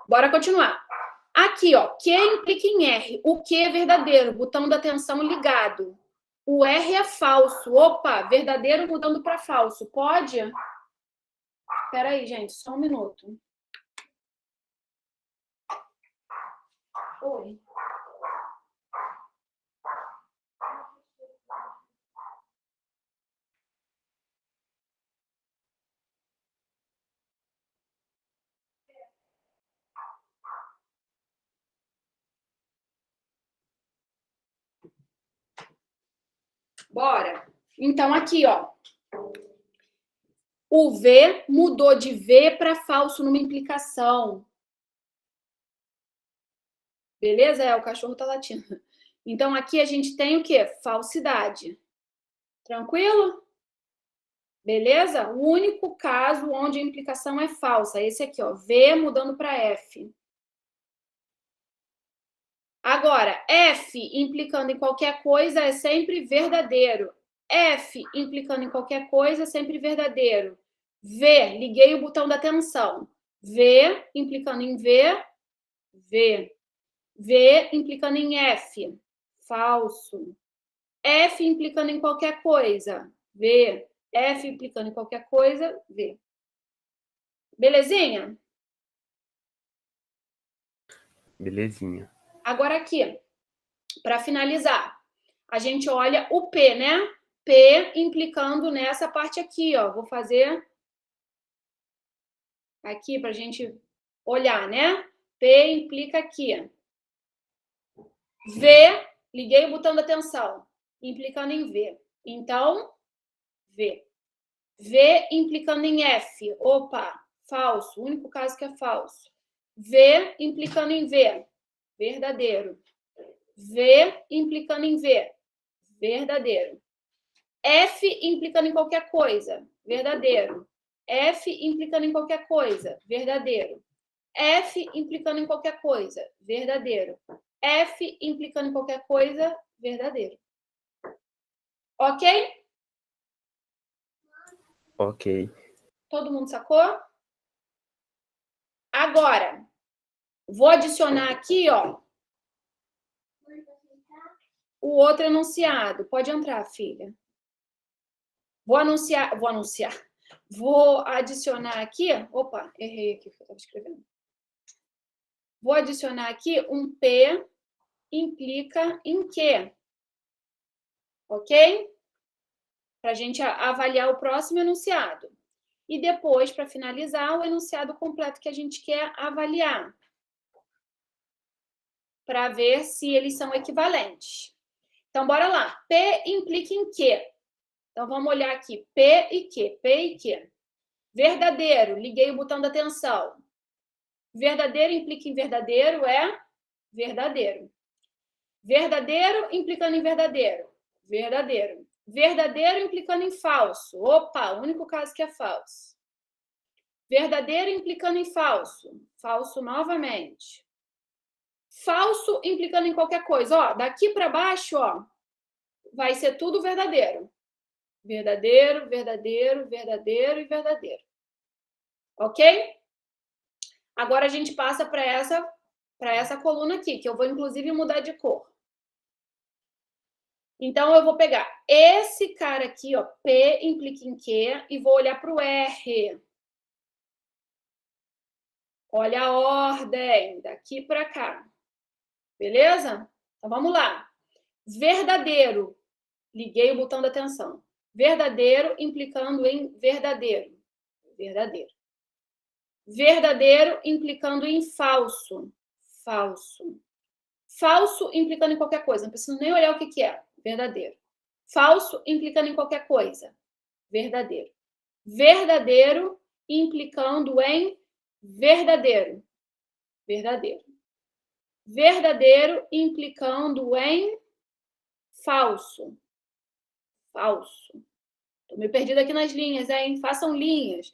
bora continuar. Aqui, ó, Q implica em R. O Q é verdadeiro, botão da atenção ligado. O R é falso. Opa, verdadeiro mudando para falso. Pode? Espera aí, gente, só um minuto. Oi. Bora. Então, aqui, ó. O V mudou de V para falso numa implicação. Beleza? O cachorro tá latindo. Então, aqui a gente tem o quê? Falsidade. Tranquilo? Beleza? O único caso onde a implicação é falsa. Esse aqui, ó. V mudando para F. Agora, F implicando em qualquer coisa é sempre verdadeiro. F implicando em qualquer coisa é sempre verdadeiro. V, liguei o botão da atenção. V implicando em V, V. V implicando em F, falso. F implicando em qualquer coisa, V. F implicando em qualquer coisa, V. Belezinha? Belezinha. Agora aqui, para finalizar, a gente olha o P, né? P implicando nessa parte aqui, ó. Vou fazer aqui para a gente olhar, né? P implica aqui. V, liguei o botão da atenção, implicando em V. Então, V. V implicando em F. Opa, falso. O único caso que é falso. V implicando em V. Verdadeiro. V implicando em V. Verdadeiro. F implicando em qualquer coisa. Verdadeiro. F implicando em qualquer coisa. Verdadeiro. F implicando em qualquer coisa. Verdadeiro. F implicando em qualquer coisa. Verdadeiro. Ok? Ok. Todo mundo sacou? Agora, vou adicionar aqui, ó, o outro enunciado. Pode entrar, filha. Vou adicionar aqui. Opa, errei aqui o que eu estava escrevendo. Vou adicionar aqui um P implica em quê? Ok? Para a gente avaliar o próximo enunciado. E depois, para finalizar, o enunciado completo que a gente quer avaliar. Para ver se eles são equivalentes. Então, bora lá. P implica em quê? Então, vamos olhar aqui. P e quê? P e quê? Verdadeiro. Liguei o botão da atenção. Verdadeiro implica em verdadeiro é verdadeiro. Verdadeiro implicando em verdadeiro. Verdadeiro. Verdadeiro implicando em falso. Opa, o único caso que é falso. Verdadeiro implicando em falso. Falso novamente. Falso implicando em qualquer coisa. Ó, daqui para baixo, ó, vai ser tudo verdadeiro. Verdadeiro, verdadeiro, verdadeiro e verdadeiro. Ok? Agora a gente passa para essa coluna aqui, que eu vou inclusive mudar de cor. Então, eu vou pegar esse cara aqui, ó, P implica em quê? E vou olhar para o R. Olha a ordem, daqui para cá. Beleza? Então, vamos lá. Verdadeiro. Liguei o botão da atenção. Verdadeiro implicando em verdadeiro. Verdadeiro. Verdadeiro implicando em falso. Falso. Falso implicando em qualquer coisa. Não preciso nem olhar o que é. Verdadeiro. Falso implicando em qualquer coisa. Verdadeiro. Verdadeiro implicando em verdadeiro. Verdadeiro. Verdadeiro implicando em falso. Falso. Estou meio perdida aqui nas linhas, hein? Façam linhas.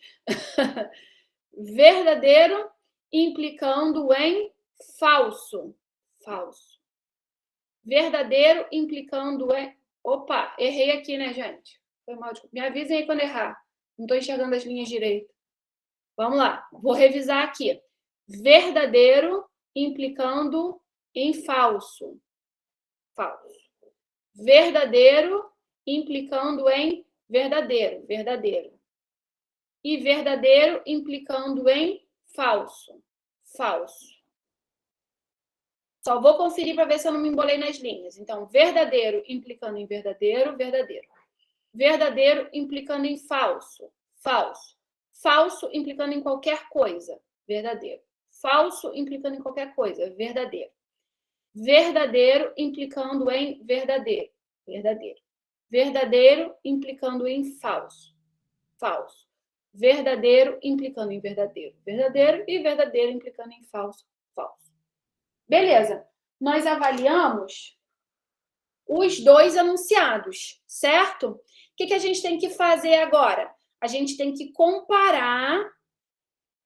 Verdadeiro implicando em falso. Falso. Verdadeiro implicando em... Opa, errei aqui, né, gente? Foi mal. Me avisem aí quando errar. Não estou enxergando as linhas direito. Vamos lá. Vou revisar aqui. Verdadeiro implicando em falso. Falso. Verdadeiro implicando em verdadeiro. Verdadeiro. E verdadeiro implicando em falso. Falso. Só vou conferir para ver se eu não me embolei nas linhas. Então, verdadeiro implicando em verdadeiro, verdadeiro. Verdadeiro implicando em falso, falso. Falso implicando em qualquer coisa, verdadeiro. Falso implicando em qualquer coisa, verdadeiro. Verdadeiro implicando em verdadeiro, verdadeiro. Verdadeiro implicando em falso. Falso. Verdadeiro implicando em verdadeiro. Verdadeiro e verdadeiro implicando em falso. Falso. Beleza. Nós avaliamos os dois enunciados, certo? O que a gente tem que fazer agora? A gente tem que comparar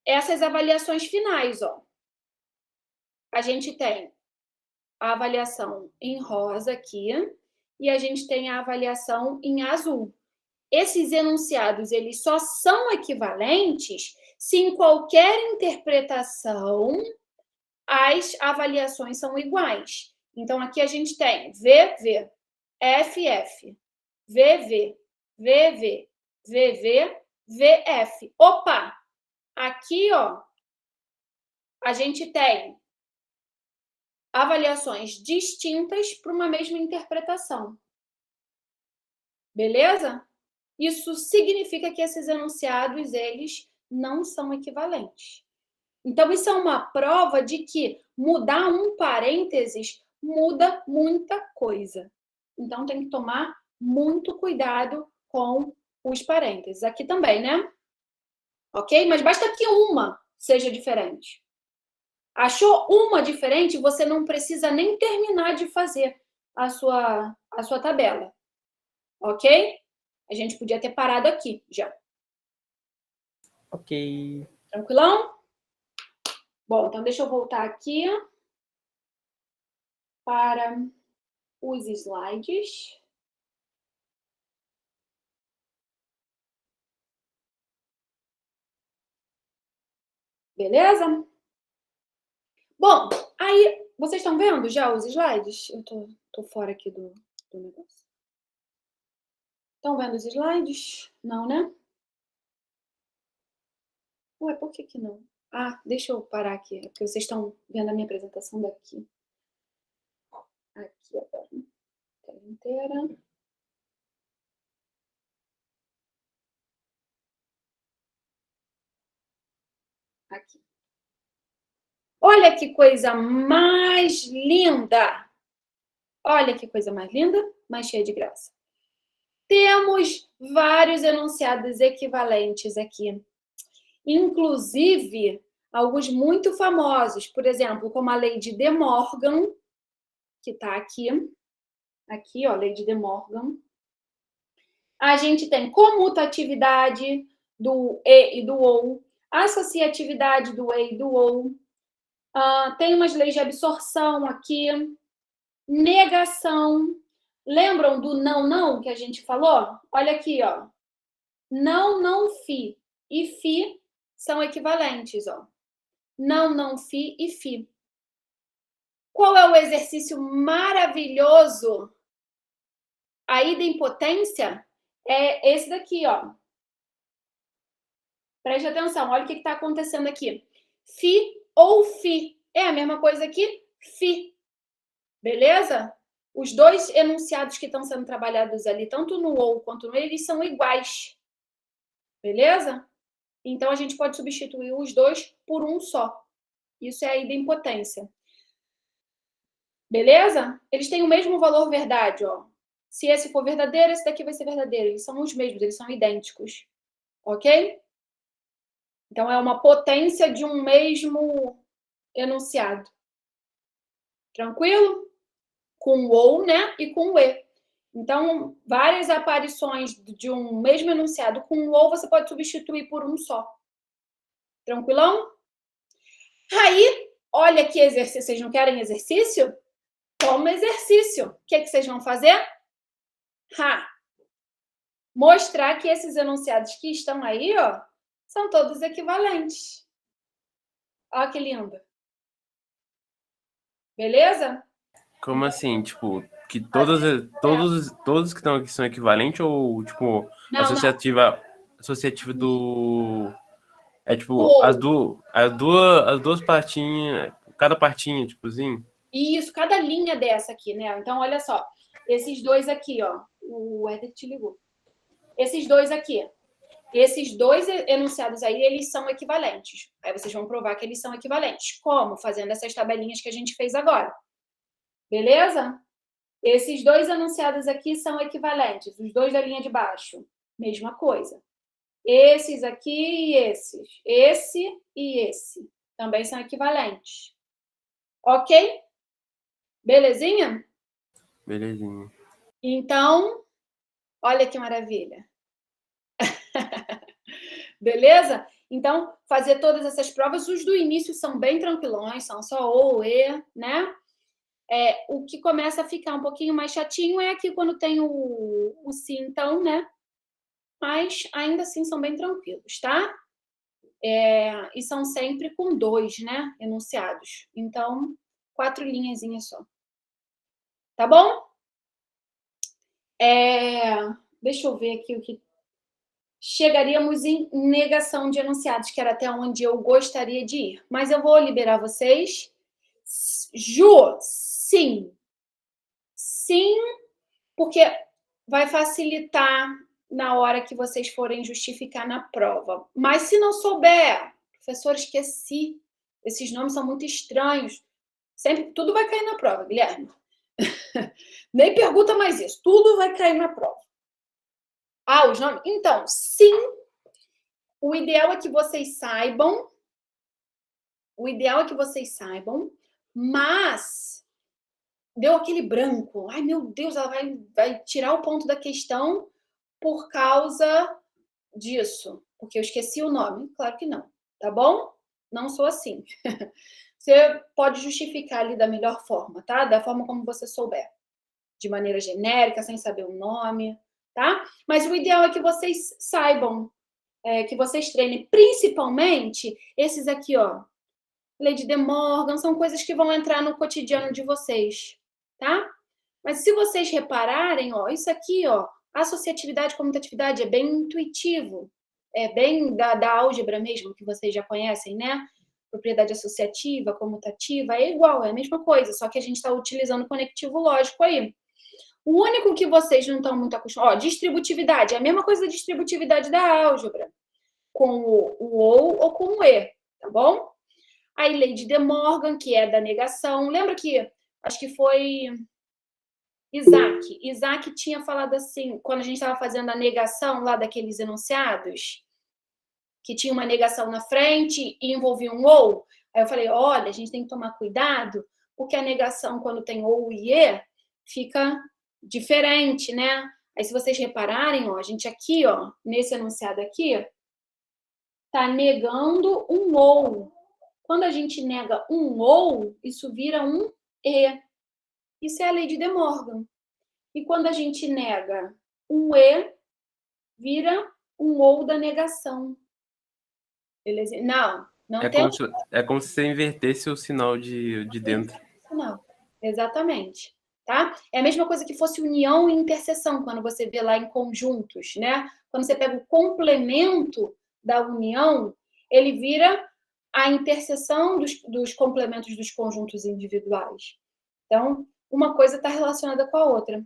essas avaliações finais, ó. A gente tem a avaliação em rosa aqui e a gente tem a avaliação em azul. Esses enunciados, eles só são equivalentes se em qualquer interpretação as avaliações são iguais. Então, aqui a gente tem VV, FF, VV, VV, VV, VF. Opa! Aqui, ó, a gente tem avaliações distintas para uma mesma interpretação. Beleza? Isso significa que esses enunciados, eles não são equivalentes. Então, isso é uma prova de que mudar um parênteses muda muita coisa. Então, tem que tomar muito cuidado com os parênteses. Aqui também, né? Ok? Mas basta que uma seja diferente. Achou uma diferente, você não precisa nem terminar de fazer a sua tabela. Ok? A gente podia ter parado aqui já. Ok. Tranquilão? Bom, então deixa eu voltar aqui para os slides. Beleza? Bom, aí, vocês estão vendo já os slides? Eu tô fora aqui do negócio. Estão vendo os slides? Não, né? Ué, por que não? Ah, deixa eu parar aqui, porque vocês estão vendo a minha apresentação daqui. Aqui agora. Tela inteira. Aqui. Olha que coisa mais linda! Olha que coisa mais linda, mais cheia de graça. Temos vários enunciados equivalentes aqui. Inclusive, alguns muito famosos, por exemplo, como a lei de De Morgan, que está aqui. Aqui, ó, lei de De Morgan. A gente tem comutatividade do e e do ou, associatividade do e e do ou. Tem umas leis de absorção aqui. Negação. Lembram do não, não que a gente falou? Olha aqui, ó. Não, não, fi. E fi são equivalentes, ó. Não, não, fi e fi. Qual é o exercício maravilhoso? A idempotência é esse daqui, ó. Preste atenção, olha o que está acontecendo aqui. Fi ou fi. É a mesma coisa aqui? Fi. Beleza? Os dois enunciados que estão sendo trabalhados ali, tanto no ou quanto no e, eles são iguais. Beleza? Então, a gente pode substituir os dois por um só. Isso é a idempotência. Beleza? Eles têm o mesmo valor verdade, ó. Se esse for verdadeiro, esse daqui vai ser verdadeiro. Eles são os mesmos, eles são idênticos. Ok? Então, é uma potência de um mesmo enunciado. Tranquilo? Com o ou, né? E com o e. Então, várias aparições de um mesmo enunciado com o ou, você pode substituir por um só. Tranquilão? Aí, olha que exercício. Vocês não querem exercício? Toma exercício. O que é que vocês vão fazer? Mostrar que esses enunciados que estão aí, ó, são todos equivalentes. Olha que lindo. Beleza? Como assim? Tipo, que todos que estão aqui são equivalentes ou, tipo, não, associativa do... É, tipo, as duas partinhas, cada partinha, tipo assim? Isso, cada linha dessa aqui, né? Então, olha só. Esses dois aqui, ó. O Éder te ligou. Esses dois aqui. Esses dois enunciados aí, eles são equivalentes. Aí vocês vão provar que eles são equivalentes. Como? Fazendo essas tabelinhas que a gente fez agora. Beleza? Esses dois enunciados aqui são equivalentes, os dois da linha de baixo, mesma coisa. Esses aqui e esses. Esse e esse também são equivalentes. Ok? Belezinha? Belezinha. Então, olha que maravilha. Beleza? Então, fazer todas essas provas, os do início são bem tranquilões, são só O, E, né? O que começa a ficar um pouquinho mais chatinho é aqui quando tem o se, então, né? Mas ainda assim são bem tranquilos, tá? E são sempre com 2, né? Enunciados. Então, 4 linhazinhas só. Tá bom? Deixa eu ver aqui o que. Chegaríamos em negação de enunciados, que era até onde eu gostaria de ir. Mas eu vou liberar vocês. Ju, sim. Sim, porque vai facilitar na hora que vocês forem justificar na prova. Mas se não souber, professor, esqueci. Esses nomes são muito estranhos. Sempre, tudo vai cair na prova, Guilherme. Nem pergunta mais isso. Tudo vai cair na prova. Os nomes? Então, sim. O ideal é que vocês saibam. Mas deu aquele branco. Ai, meu Deus, ela vai tirar o ponto da questão por causa disso. Porque eu esqueci o nome. Claro que não. Tá bom? Não sou assim. Você pode justificar ali da melhor forma, tá? Da forma como você souber. De maneira genérica, sem saber o nome, tá? Mas o ideal é que vocês saibam, que vocês treinem. Principalmente esses aqui, ó. Lady de Morgan, são coisas que vão entrar no cotidiano de vocês, tá? Mas se vocês repararem, ó, isso aqui, ó, associatividade e comutatividade é bem intuitivo. É bem da álgebra mesmo, que vocês já conhecem, né? Propriedade associativa, comutativa, é igual, é a mesma coisa, só que a gente está utilizando o conectivo lógico aí. O único que vocês não estão muito acostumados... distributividade, é a mesma coisa da distributividade da álgebra, com o ou com o e, tá bom? Aí, Lady de Morgan, que é da negação. Lembra que, acho que foi Isaac. Isaac tinha falado assim, quando a gente estava fazendo a negação lá daqueles enunciados, que tinha uma negação na frente e envolvia um ou. Aí eu falei, olha, a gente tem que tomar cuidado, porque a negação, quando tem ou e e, fica diferente, né? Aí, se vocês repararem, ó, a gente aqui, ó, nesse enunciado aqui, tá negando um ou. Quando a gente nega um ou, isso vira um e. Isso é a lei de De Morgan. E quando a gente nega um e, vira um ou da negação. Beleza? Não tem... É como se você invertesse o sinal de dentro. Não, exatamente. Tá? É a mesma coisa que fosse união e interseção, quando você vê lá em conjuntos, né? Quando você pega o complemento da união, ele vira a interseção dos complementos dos conjuntos individuais. Então, uma coisa está relacionada com a outra,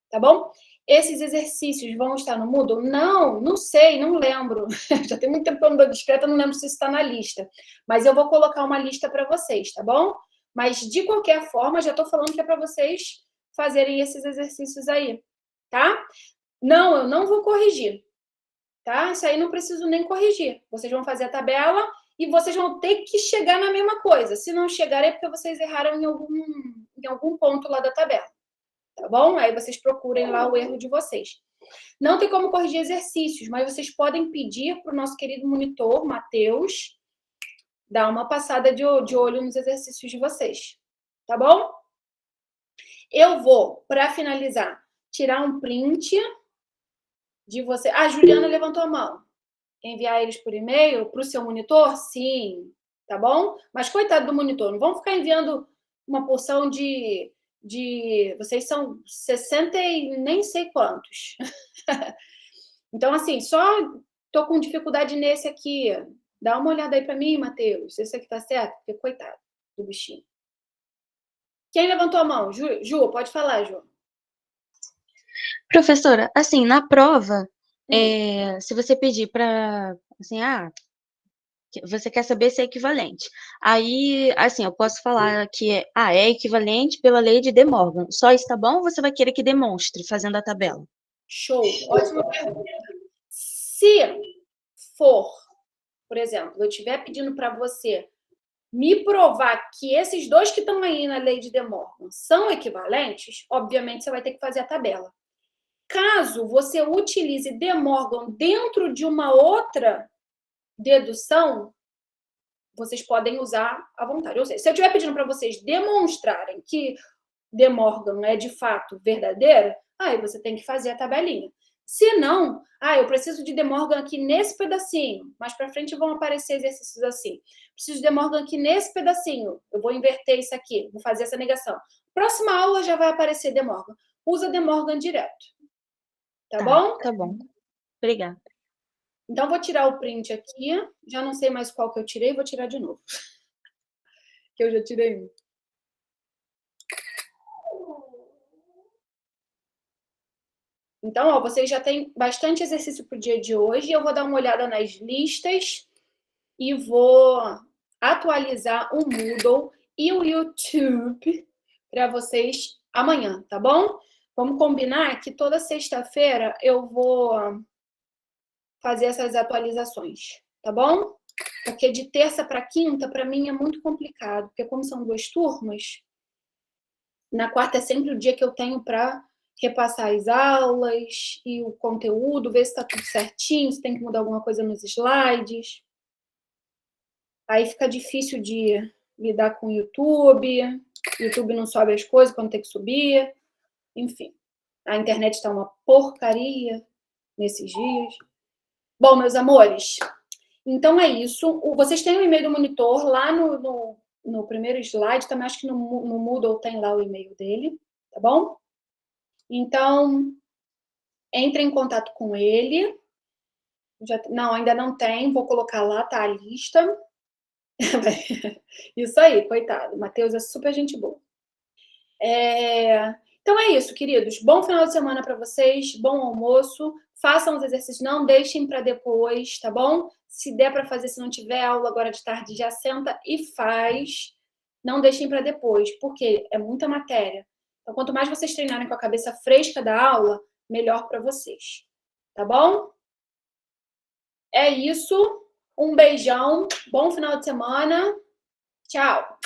tá bom? Esses exercícios vão estar no Moodle? Não sei, não lembro. Já tem muito tempo que eu não dou discreta, não lembro se isso está na lista. Mas eu vou colocar uma lista para vocês, tá bom? Mas, de qualquer forma, já estou falando que é para vocês fazerem esses exercícios aí, tá? Não, eu não vou corrigir, tá? Isso aí não preciso nem corrigir. Vocês vão fazer a tabela e vocês vão ter que chegar na mesma coisa. Se não chegar, é porque vocês erraram em algum ponto lá da tabela, tá bom? Aí vocês procurem lá o erro de vocês. Não tem como corrigir exercícios, mas vocês podem pedir para o nosso querido monitor, Matheus, dar uma passada de olho nos exercícios de vocês, tá bom? Eu vou, para finalizar, tirar um print de você. A Juliana levantou a mão. Enviar eles por e-mail para o seu monitor? Sim, tá bom? Mas coitado do monitor, não vão ficar enviando uma porção de vocês são 60 e nem sei quantos. Então, assim, só tô com dificuldade nesse aqui. Dá uma olhada aí para mim, Matheus. Esse aqui tá certo? Porque coitado do bichinho. Quem levantou a mão? Ju, pode falar, Ju. Professora, assim, na prova, se você pedir para, assim, Você quer saber se é equivalente. Aí, assim, eu posso falar que é equivalente pela lei de De Morgan. Só isso tá bom ou você vai querer que demonstre fazendo a tabela? Show, ótima pergunta. Se for, por exemplo, eu estiver pedindo para você me provar que esses dois que estão aí na lei de De Morgan são equivalentes, obviamente você vai ter que fazer a tabela. Caso você utilize De Morgan dentro de uma outra dedução, vocês podem usar à vontade. Ou seja, se eu estiver pedindo para vocês demonstrarem que De Morgan é de fato verdadeira, aí você tem que fazer a tabelinha. Se não, eu preciso de De Morgan aqui nesse pedacinho. Mais para frente vão aparecer exercícios assim. Preciso de De Morgan aqui nesse pedacinho. Eu vou inverter isso aqui, vou fazer essa negação. Próxima aula já vai aparecer De Morgan. Usa De Morgan direto. Tá bom? Tá bom. Obrigada. Então, vou tirar o print aqui. Já não sei mais qual que eu tirei, vou tirar de novo. Que eu já tirei um. Então, vocês já têm bastante exercício para o dia de hoje. Eu vou dar uma olhada nas listas e vou atualizar o Moodle e o YouTube para vocês amanhã, tá bom? Vamos combinar que toda sexta-feira eu vou fazer essas atualizações, tá bom? Porque de terça para quinta, para mim, é muito complicado, porque como são 2 turmas, na quarta é sempre o dia que eu tenho para repassar as aulas e o conteúdo, ver se está tudo certinho, se tem que mudar alguma coisa nos slides. Aí fica difícil de lidar com o YouTube não sobe as coisas quando tem que subir, enfim. A internet está uma porcaria nesses dias. Bom, meus amores, então é isso. Vocês têm o e-mail do monitor lá no primeiro slide, também acho que no Moodle tem lá o e-mail dele, tá bom? Então, entre em contato com ele. Não, ainda não tem, vou colocar lá, tá a lista. Isso aí, coitado. O Matheus é super gente boa. Então é isso, queridos. Bom final de semana para vocês, bom almoço. Façam os exercícios, não deixem para depois, tá bom? Se der para fazer, se não tiver aula agora de tarde, já senta e faz. Não deixem para depois, porque é muita matéria. Então, quanto mais vocês treinarem com a cabeça fresca da aula, melhor para vocês. Tá bom? É isso. Um beijão. Bom final de semana. Tchau.